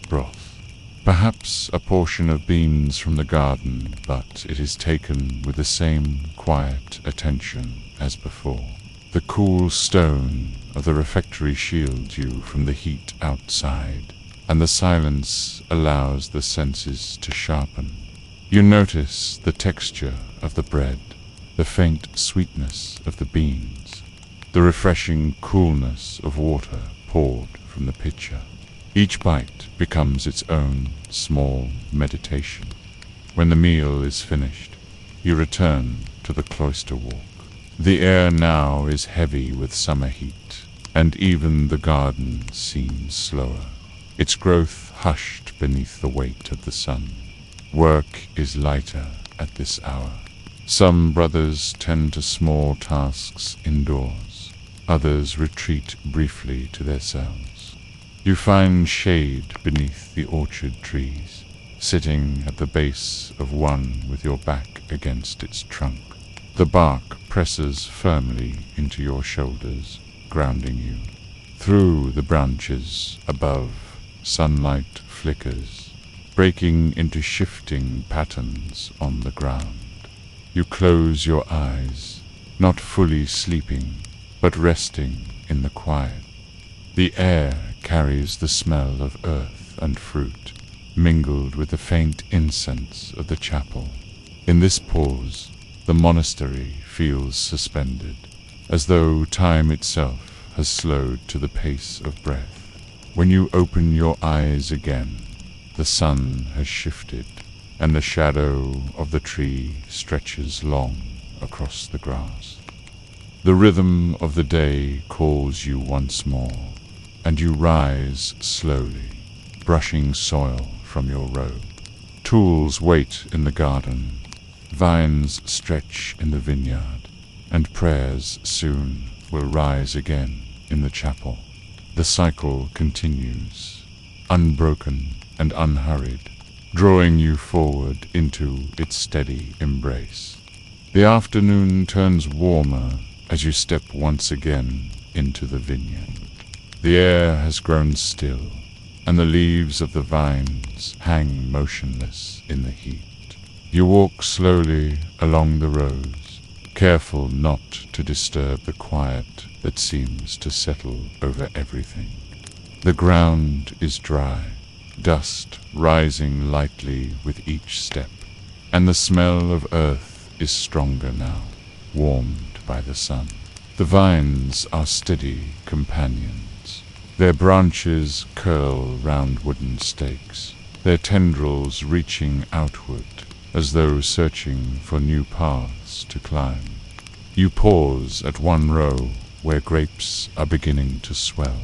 broth. Perhaps a portion of beans from the garden, but it is taken with the same quiet attention as before. The cool stone of the refectory shields you from the heat outside, and the silence allows the senses to sharpen. You notice the texture of the bread, the faint sweetness of the beans, the refreshing coolness of water poured from the pitcher. Each bite becomes its own small meditation. When the meal is finished, you return to the cloister walk. The air now is heavy with summer heat, and even the garden seems slower, its growth hushed beneath the weight of the sun. Work is lighter at this hour. Some brothers tend to small tasks indoors, others retreat briefly to their cells. You find shade beneath the orchard trees, sitting at the base of one with your back against its trunk. The bark presses firmly into your shoulders, grounding you. Through the branches above, sunlight flickers, breaking into shifting patterns on the ground. You close your eyes, not fully sleeping, but resting in the quiet. The air carries the smell of earth and fruit, mingled with the faint incense of the chapel. In this pause, the monastery feels suspended, as though time itself has slowed to the pace of breath. When you open your eyes again, the sun has shifted, and the shadow of the tree stretches long across the grass. The rhythm of the day calls you once more, and you rise slowly, brushing soil from your robe. Tools wait in the garden, vines stretch in the vineyard, and prayers soon will rise again in the chapel. The cycle continues, unbroken and unhurried, drawing you forward into its steady embrace. The afternoon turns warmer as you step once again into the vineyard. The air has grown still, and the leaves of the vines hang motionless in the heat. You walk slowly along the rows, careful not to disturb the quiet that seems to settle over everything. The ground is dry, dust rising lightly with each step, and the smell of earth is stronger now, warmed by the sun. The vines are steady companions. Their branches curl round wooden stakes, their tendrils reaching outward as though searching for new paths to climb. You pause at one row where grapes are beginning to swell,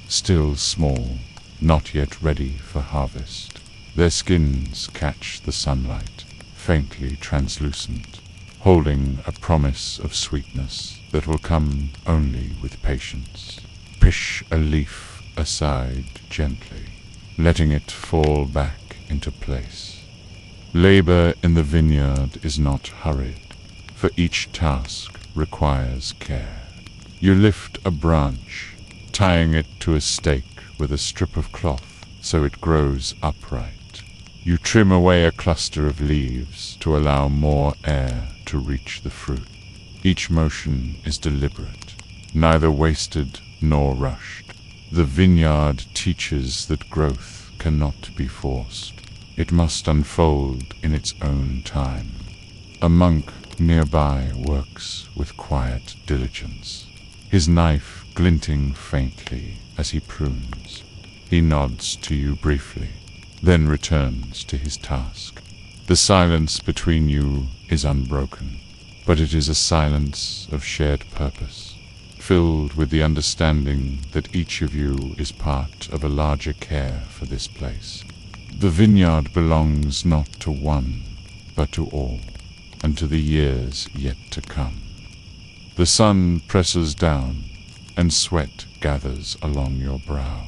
still small, not yet ready for harvest. Their skins catch the sunlight, faintly translucent, holding a promise of sweetness that will come only with patience. Push a leaf aside gently, letting it fall back into place. Labor in the vineyard is not hurried, for each task requires care. You lift a branch, tying it to a stake with a strip of cloth so it grows upright. You trim away a cluster of leaves to allow more air to reach the fruit. Each motion is deliberate, neither wasted nor rushed. The vineyard teaches that growth cannot be forced. It must unfold in its own time. A monk nearby works with quiet diligence, his knife glinting faintly as he prunes. He nods to you briefly, then returns to his task. The silence between you is unbroken, but it is a silence of shared purpose, filled with the understanding that each of you is part of a larger care for this place. The vineyard belongs not to one, but to all, and to the years yet to come. The sun presses down, and sweat gathers along your brow.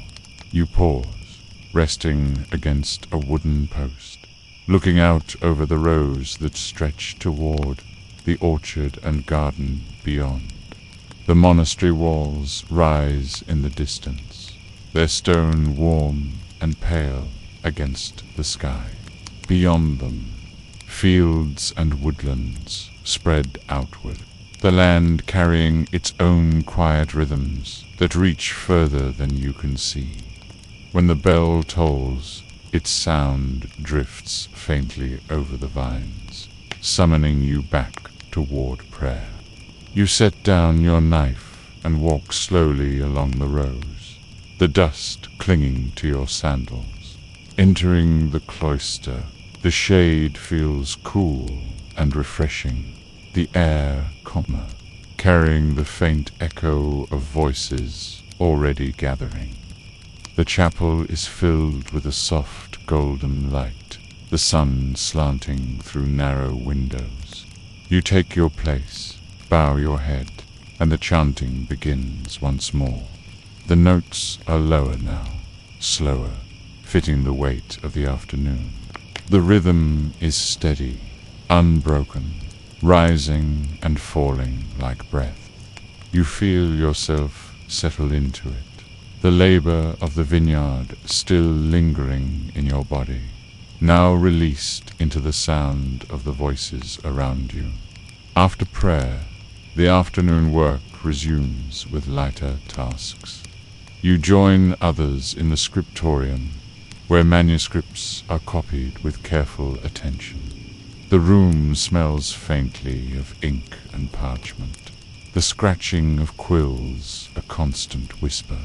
You pause, resting against a wooden post, looking out over the rows that stretch toward the orchard and garden beyond. The monastery walls rise in the distance, their stone warm and pale against the sky. Beyond them, fields and woodlands spread outward, the land carrying its own quiet rhythms that reach further than you can see. When the bell tolls, its sound drifts faintly over the vines, summoning you back toward prayer. You set down your knife and walk slowly along the rows, the dust clinging to your sandals. Entering the cloister, the shade feels cool and refreshing, the air calmer, carrying the faint echo of voices already gathering. The chapel is filled with a soft golden light, the sun slanting through narrow windows. You take your place, bow your head, and the chanting begins once more. The notes are lower now, slower, fitting the weight of the afternoon. The rhythm is steady, unbroken, rising and falling like breath. You feel yourself settle into it, the labor of the vineyard still lingering in your body, now released into the sound of the voices around you. After prayer, the afternoon work resumes with lighter tasks. You join others in the scriptorium, where manuscripts are copied with careful attention. The room smells faintly of ink and parchment, the scratching of quills a constant whisper.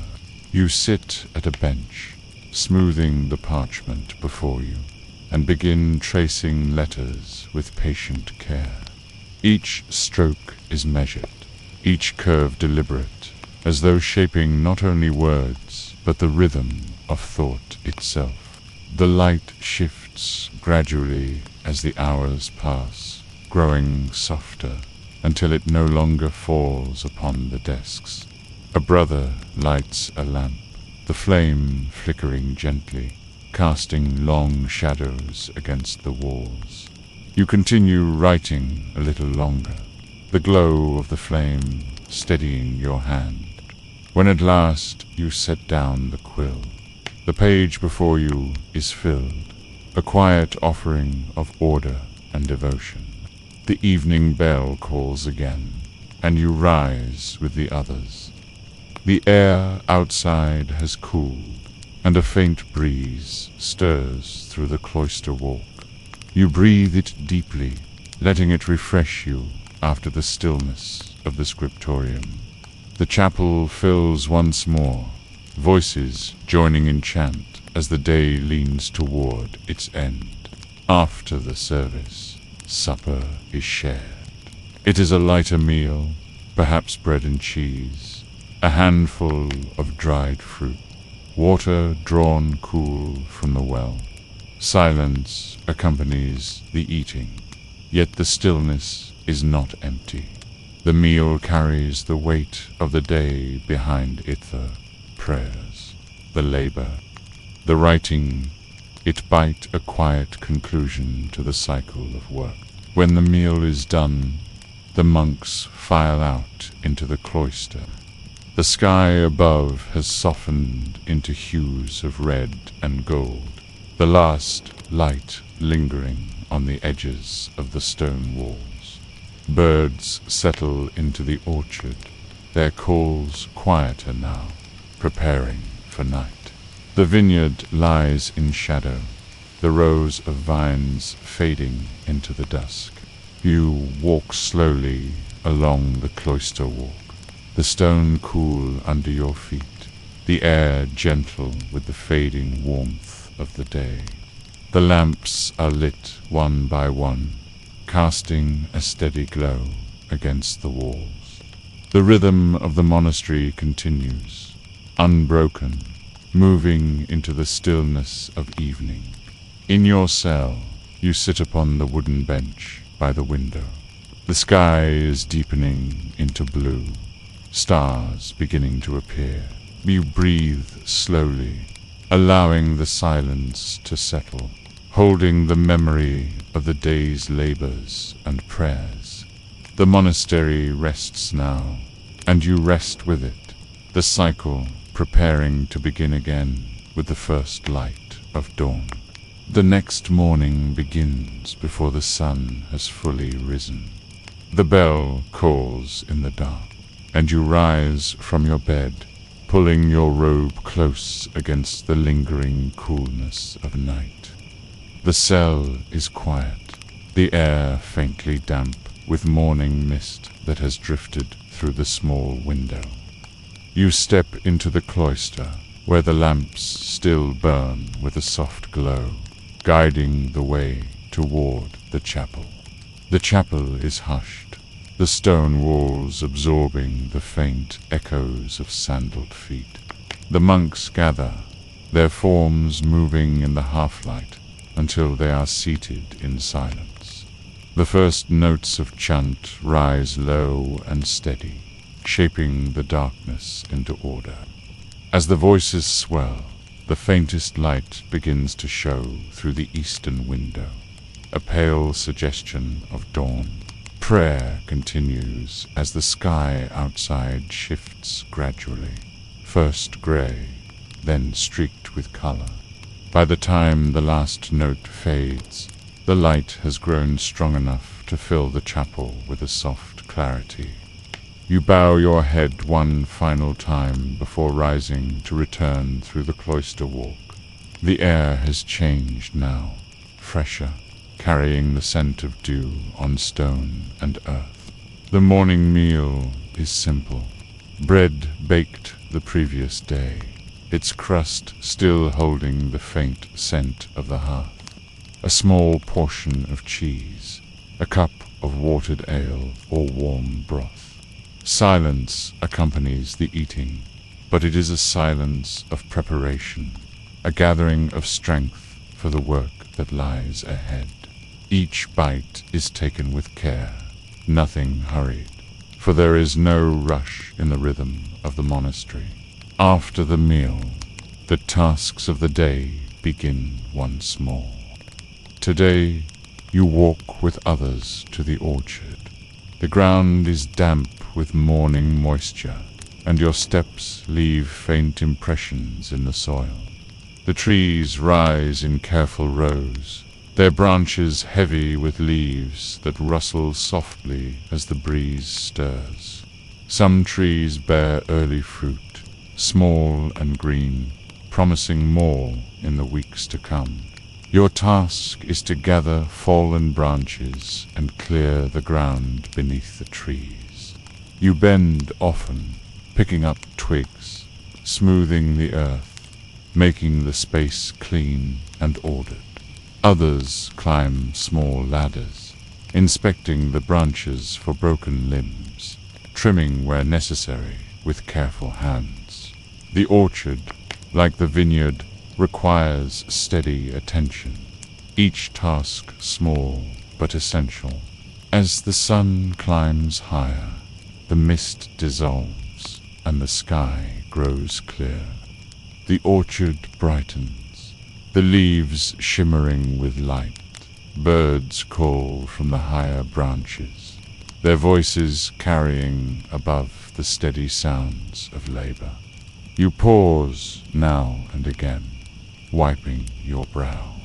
You sit at a bench, smoothing the parchment before you, and begin tracing letters with patient care. Each stroke is measured, each curve deliberate, as though shaping not only words, but the rhythm of thought itself. The light shifts gradually as the hours pass, growing softer, until it no longer falls upon the desks. A brother lights a lamp, the flame flickering gently, casting long shadows against the walls. You continue writing a little longer, the glow of the flame steadying your hand, when at last you set down the quill. The page before you is filled, a quiet offering of order and devotion. The evening bell calls again, and you rise with the others. The air outside has cooled, and a faint breeze stirs through the cloister walk. You breathe it deeply, letting it refresh you after the stillness of the scriptorium. The chapel fills once more, voices joining in chant as the day leans toward its end. After the service, supper is shared. It is a lighter meal, perhaps bread and cheese, a handful of dried fruit, water drawn cool from the well. Silence accompanies the eating, yet the stillness is not empty. The meal carries the weight of the day behind it, the prayers, the labor, the writing. It bites a quiet conclusion to the cycle of work. When the meal is done, the monks file out into the cloister. The sky above has softened into hues of red and gold, the last light lingering on the edges of the stone walls. Birds settle into the orchard, their calls quieter now, preparing for night. The vineyard lies in shadow, the rows of vines fading into the dusk. You walk slowly along the cloister walk, the stone cool under your feet, the air gentle with the fading warmth of the day. The lamps are lit one by one, casting a steady glow against the walls. The rhythm of the monastery continues, unbroken, moving into the stillness of evening. In your cell, you sit upon the wooden bench by the window. The sky is deepening into blue, stars beginning to appear. You breathe slowly, allowing the silence to settle, holding the memory of the day's labors and prayers. The monastery rests now, and you rest with it, the cycle preparing to begin again with the first light of dawn. The next morning begins before the sun has fully risen. The bell calls in the dark, and you rise from your bed, pulling your robe close against the lingering coolness of night. The cell is quiet, the air faintly damp with morning mist that has drifted through the small window. You step into the cloister, where the lamps still burn with a soft glow, guiding the way toward the chapel. The chapel is hushed, the stone walls absorbing the faint echoes of sandaled feet. The monks gather, their forms moving in the half-light until they are seated in silence. The first notes of chant rise low and steady, shaping the darkness into order. As the voices swell, the faintest light begins to show through the eastern window, a pale suggestion of dawn. Prayer continues as the sky outside shifts gradually, first grey, then streaked with color. By the time the last note fades, the light has grown strong enough to fill the chapel with a soft clarity. You bow your head one final time before rising to return through the cloister walk. The air has changed now, fresher, carrying the scent of dew on stone and earth. The morning meal is simple. Bread baked the previous day, its crust still holding the faint scent of the hearth. A small portion of cheese, a cup of watered ale or warm broth. Silence accompanies the eating, but it is a silence of preparation, a gathering of strength for the work that lies ahead. Each bite is taken with care, nothing hurried, for there is no rush in the rhythm of the monastery. After the meal, the tasks of the day begin once more. Today, you walk with others to the orchard. The ground is damp with morning moisture, and your steps leave faint impressions in the soil. The trees rise in careful rows, their branches heavy with leaves that rustle softly as the breeze stirs. Some trees bear early fruit, small and green, promising more in the weeks to come. Your task is to gather fallen branches and clear the ground beneath the trees. You bend often, picking up twigs, smoothing the earth, making the space clean and ordered. Others climb small ladders, inspecting the branches for broken limbs, trimming where necessary with careful hands. The orchard, like the vineyard, requires steady attention, each task small but essential. As the sun climbs higher, the mist dissolves and the sky grows clear. The orchard brightens, the leaves shimmering with light. Birds call from the higher branches, their voices carrying above the steady sounds of labor. You pause now and again, wiping your brow,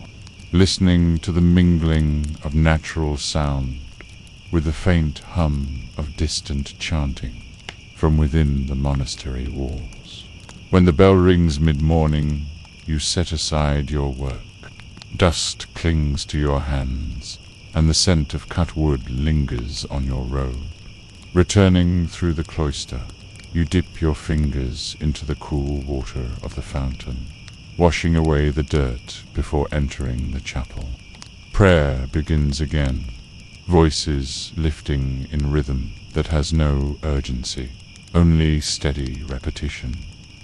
listening to the mingling of natural sound with the faint hum of distant chanting from within the monastery walls. When the bell rings mid-morning, you set aside your work. Dust clings to your hands, and the scent of cut wood lingers on your robe. Returning through the cloister, you dip your fingers into the cool water of the fountain, washing away the dirt before entering the chapel. Prayer begins again, voices lifting in rhythm that has no urgency, only steady repetition.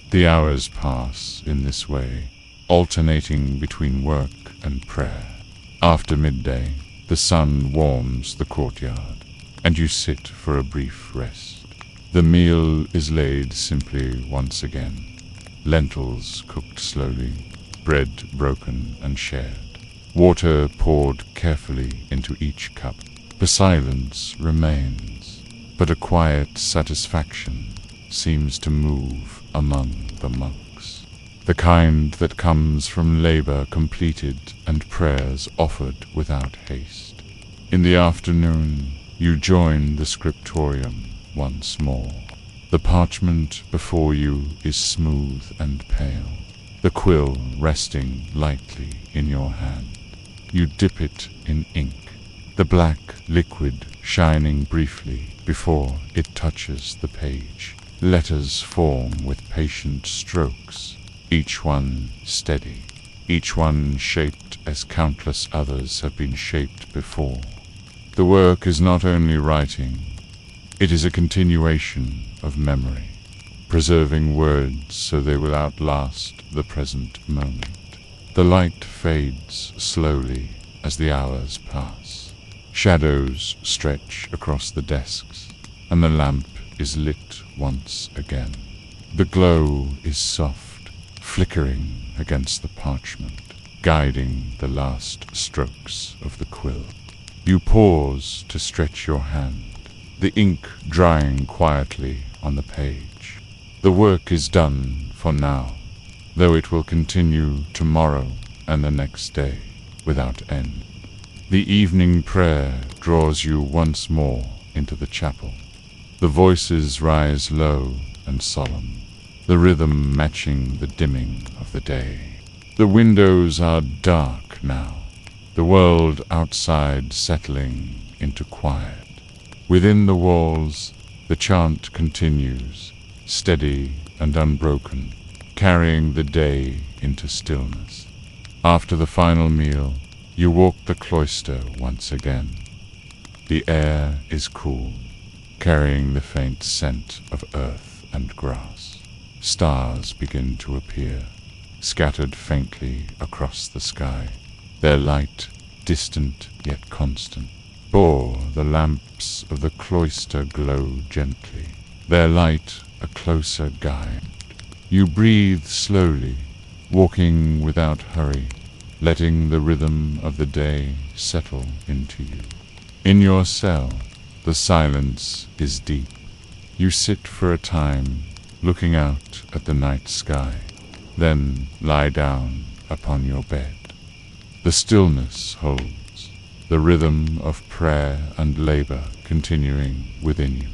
The hours pass in this way, alternating between work and prayer. After midday, the sun warms the courtyard, and you sit for a brief rest. The meal is laid simply once again. Lentils cooked slowly, bread broken and shared, water poured carefully into each cup. The silence remains, but a quiet satisfaction seems to move among the monks, the kind that comes from labor completed and prayers offered without haste. In the afternoon, you join the scriptorium once more. The parchment before you is smooth and pale, the quill resting lightly in your hand. You dip it in ink, the black liquid shining briefly before it touches the page. Letters form with patient strokes, each one steady, each one shaped as countless others have been shaped before. The work is not only writing, it is a continuation of memory, preserving words so they will outlast the present moment. The light fades slowly as the hours pass. Shadows stretch across the desks, and the lamp is lit once again. The glow is soft, flickering against the parchment, guiding the last strokes of the quill. You pause to stretch your hand, the ink drying quietly on the page. The work is done for now, though it will continue tomorrow and the next day without end. The evening prayer draws you once more into the chapel. The voices rise low and solemn, the rhythm matching the dimming of the day. The windows are dark now, the world outside settling into quiet. Within the walls, the chant continues, steady and unbroken, carrying the day into stillness. After the final meal, you walk the cloister once again. The air is cool, carrying the faint scent of earth and grass. Stars begin to appear, scattered faintly across the sky, their light distant yet constant. The lamps of the cloister glow gently, their light a closer guide. You breathe slowly, walking without hurry, letting the rhythm of the day settle into you. In your cell, the silence is deep. You sit for a time, looking out at the night sky, then lie down upon your bed. The stillness holds, the rhythm of prayer and labor continuing within you,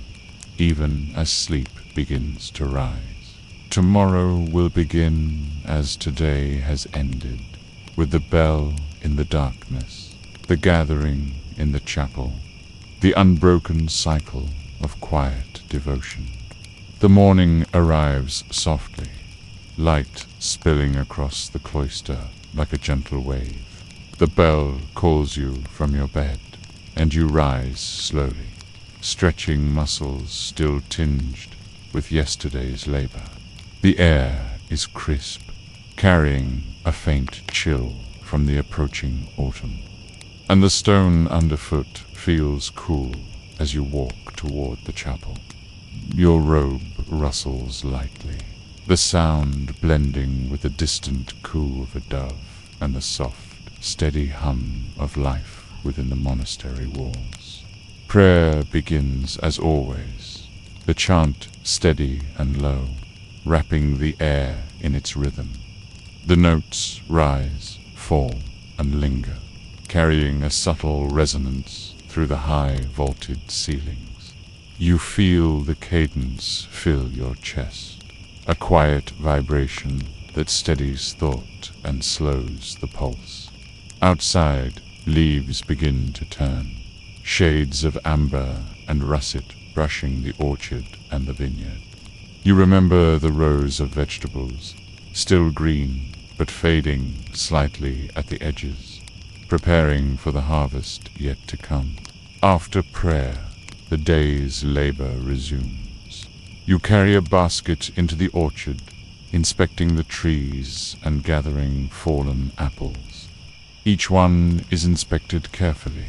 even as sleep begins to rise. Tomorrow will begin as today has ended, with the bell in the darkness, the gathering in the chapel, the unbroken cycle of quiet devotion. The morning arrives softly, light spilling across the cloister like a gentle wave. The bell calls you from your bed, and you rise slowly, stretching muscles still tinged with yesterday's labor. The air is crisp, carrying a faint chill from the approaching autumn, and the stone underfoot feels cool as you walk toward the chapel. Your robe rustles lightly, the sound blending with the distant coo of a dove and the soft, steady hum of life within the monastery walls. Prayer begins as always, the chant steady and low, wrapping the air in its rhythm. The notes rise, fall, and linger, carrying a subtle resonance through the high vaulted ceilings. You feel the cadence fill your chest, a quiet vibration that steadies thought and slows the pulse. Outside, leaves begin to turn, shades of amber and russet brushing the orchard and the vineyard. You remember the rows of vegetables, still green but fading slightly at the edges, preparing for the harvest yet to come. After prayer, the day's labor resumes. You carry a basket into the orchard, inspecting the trees and gathering fallen apples. Each one is inspected carefully,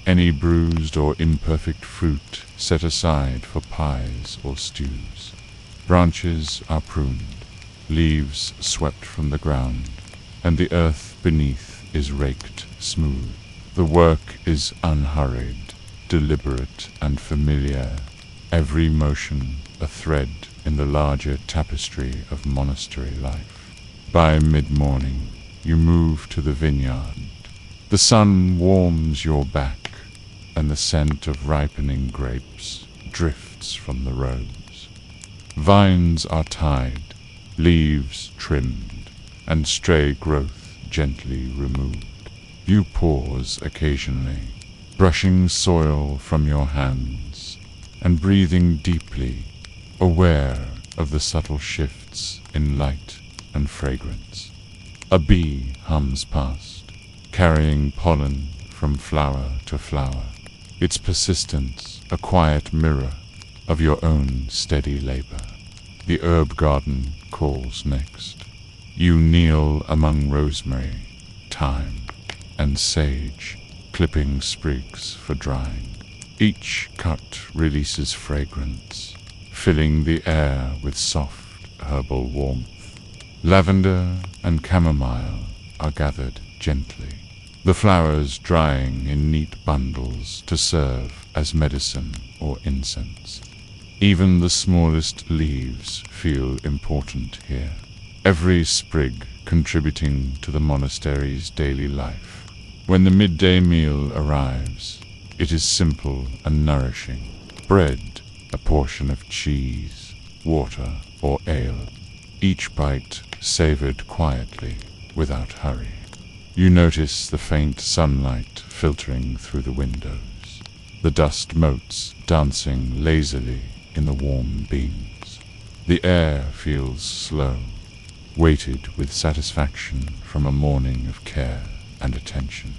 any bruised or imperfect fruit set aside for pies or stews. Branches are pruned, leaves swept from the ground, and the earth beneath is raked smooth. The work is unhurried, deliberate and familiar, every motion a thread in the larger tapestry of monastery life. By mid-morning, you move to the vineyard. The sun warms your back, and the scent of ripening grapes drifts from the rows. Vines are tied, leaves trimmed, and stray growth gently removed. You pause occasionally, brushing soil from your hands, and breathing deeply, aware of the subtle shifts in light and fragrance. A bee hums past, carrying pollen from flower to flower, its persistence a quiet mirror of your own steady labor. The herb garden calls next. You kneel among rosemary, thyme, and sage, clipping sprigs for drying. Each cut releases fragrance, filling the air with soft herbal warmth. Lavender and chamomile are gathered gently, the flowers drying in neat bundles to serve as medicine or incense. Even the smallest leaves feel important here, every sprig contributing to the monastery's daily life. When the midday meal arrives, it is simple and nourishing. Bread, a portion of cheese, water, or ale, each bite savored quietly, without hurry. You notice the faint sunlight filtering through the windows, the dust motes dancing lazily in the warm beams. The air feels slow, weighted with satisfaction from a morning of care and attention.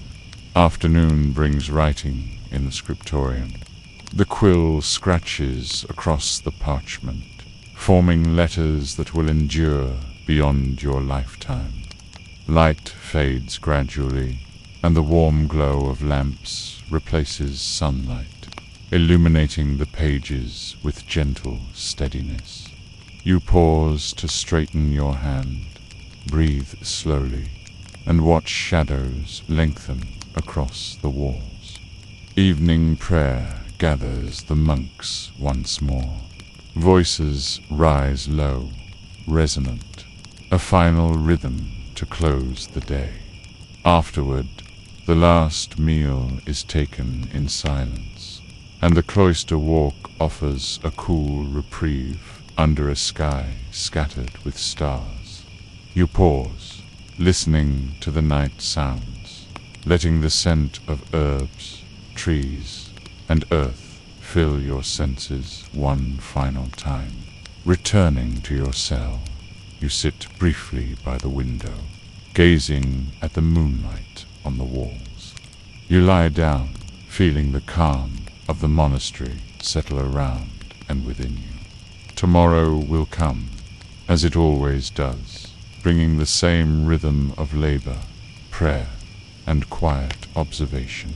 Afternoon brings writing in the scriptorium. The quill scratches across the parchment, forming letters that will endure beyond your lifetime. Light fades gradually, and the warm glow of lamps replaces sunlight, illuminating the pages with gentle steadiness. You pause to straighten your hand, breathe slowly, and watch shadows lengthen across the walls. Evening prayer gathers the monks once more. Voices rise low, resonant, a final rhythm to close the day. Afterward, the last meal is taken in silence, and the cloister walk offers a cool reprieve under a sky scattered with stars. You pause, listening to the night sounds, letting the scent of herbs, trees, and earth fill your senses one final time. Returning to your cell, you sit briefly by the window, gazing at the moonlight on the walls. You lie down, feeling the calm of the monastery settle around and within you. Tomorrow will come, as it always does, bringing the same rhythm of labor, prayer, and quiet observation.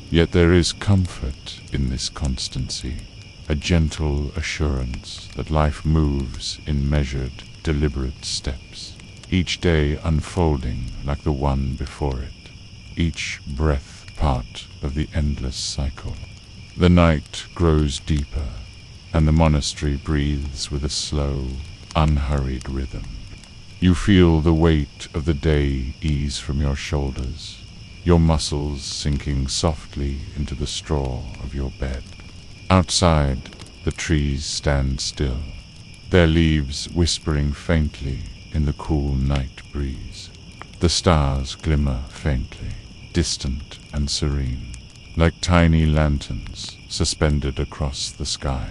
Yet there is comfort in this constancy, a gentle assurance that life moves in measured, deliberate steps, each day unfolding like the one before it, each breath part of the endless cycle. The night grows deeper, and the monastery breathes with a slow, unhurried rhythm. You feel the weight of the day ease from your shoulders, your muscles sinking softly into the straw of your bed. Outside, the trees stand still, their leaves whispering faintly in the cool night breeze. The stars glimmer faintly, distant and serene, like tiny lanterns suspended across the sky.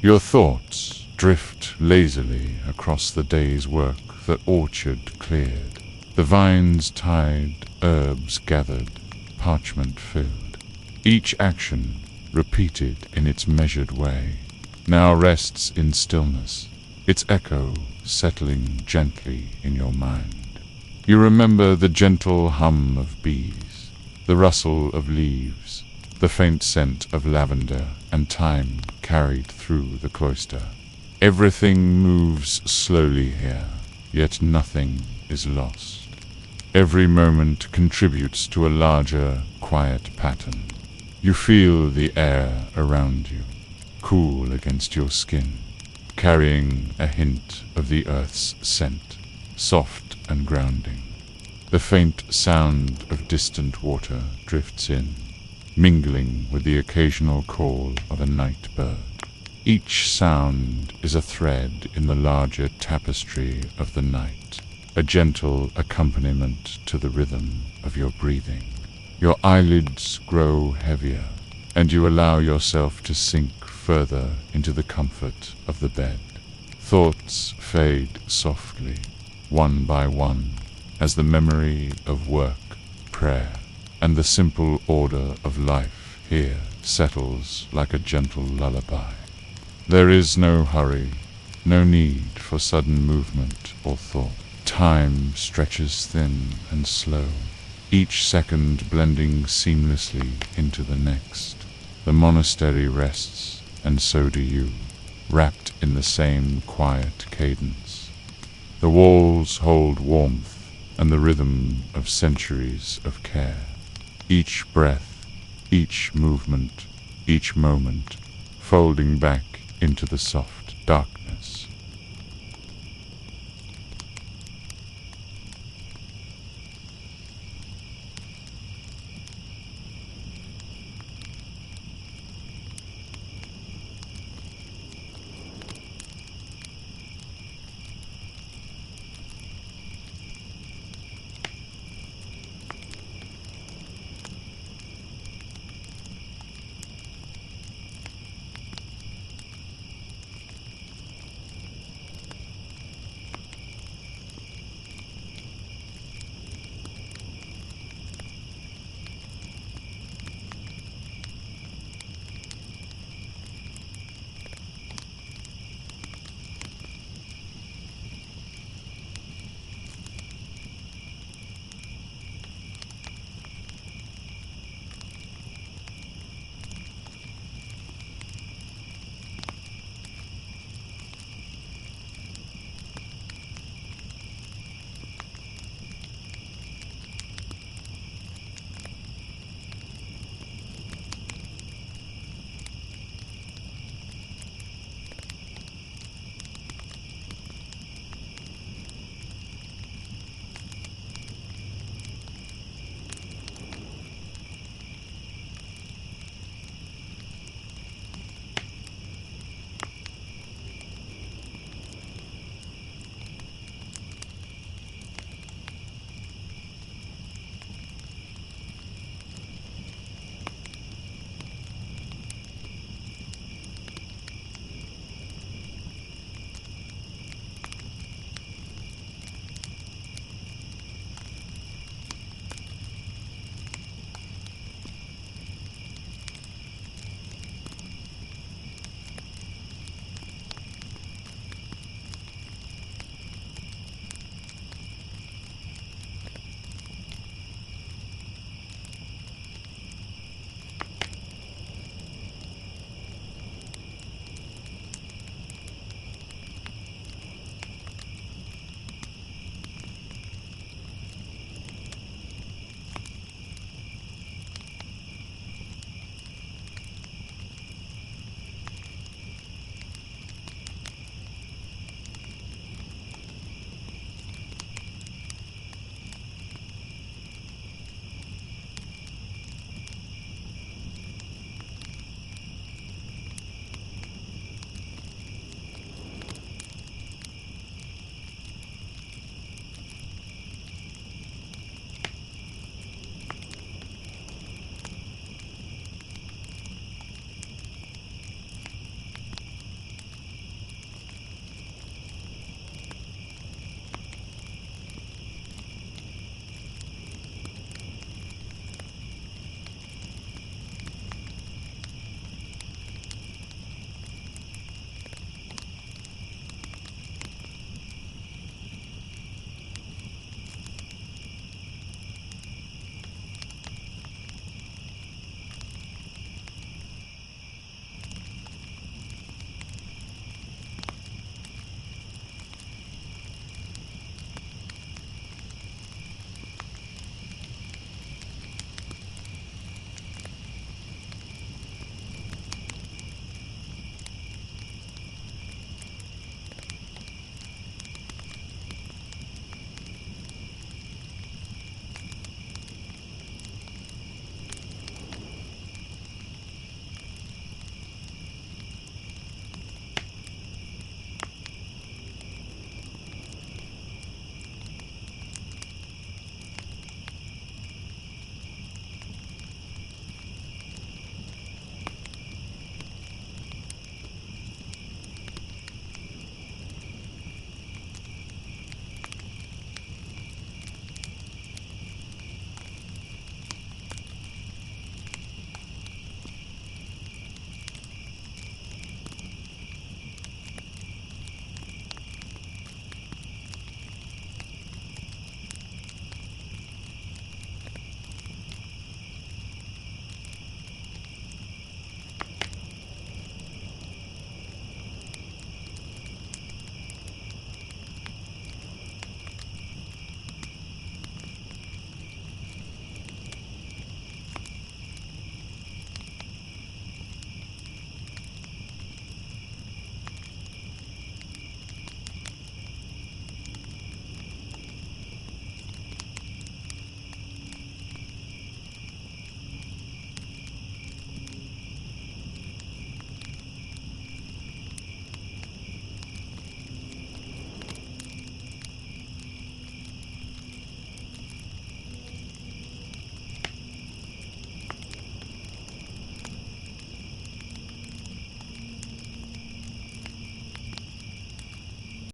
Your thoughts drift lazily across the day's work, the orchard cleared, the vines tied, herbs gathered, parchment filled. Each action, repeated in its measured way, now rests in stillness, its echo settling gently in your mind. You remember the gentle hum of bees, the rustle of leaves, the faint scent of lavender and thyme carried through the cloister. Everything moves slowly here, yet nothing is lost. Every moment contributes to a larger, quiet pattern. You feel the air around you, cool against your skin, carrying a hint of the earth's scent, soft and grounding. The faint sound of distant water drifts in, mingling with the occasional call of a night bird. Each sound is a thread in the larger tapestry of the night, a gentle accompaniment to the rhythm of your breathing. Your eyelids grow heavier, and you allow yourself to sink further into the comfort of the bed. Thoughts fade softly, one by one, as the memory of work, prayer, and the simple order of life here settles like a gentle lullaby. There is no hurry, no need for sudden movement or thought. Time stretches thin and slow, each second blending seamlessly into the next. The monastery rests, and so do you, wrapped in the same quiet cadence. The walls hold warmth and the rhythm of centuries of care. Each breath, each movement, each moment, folding back into the soft darkness.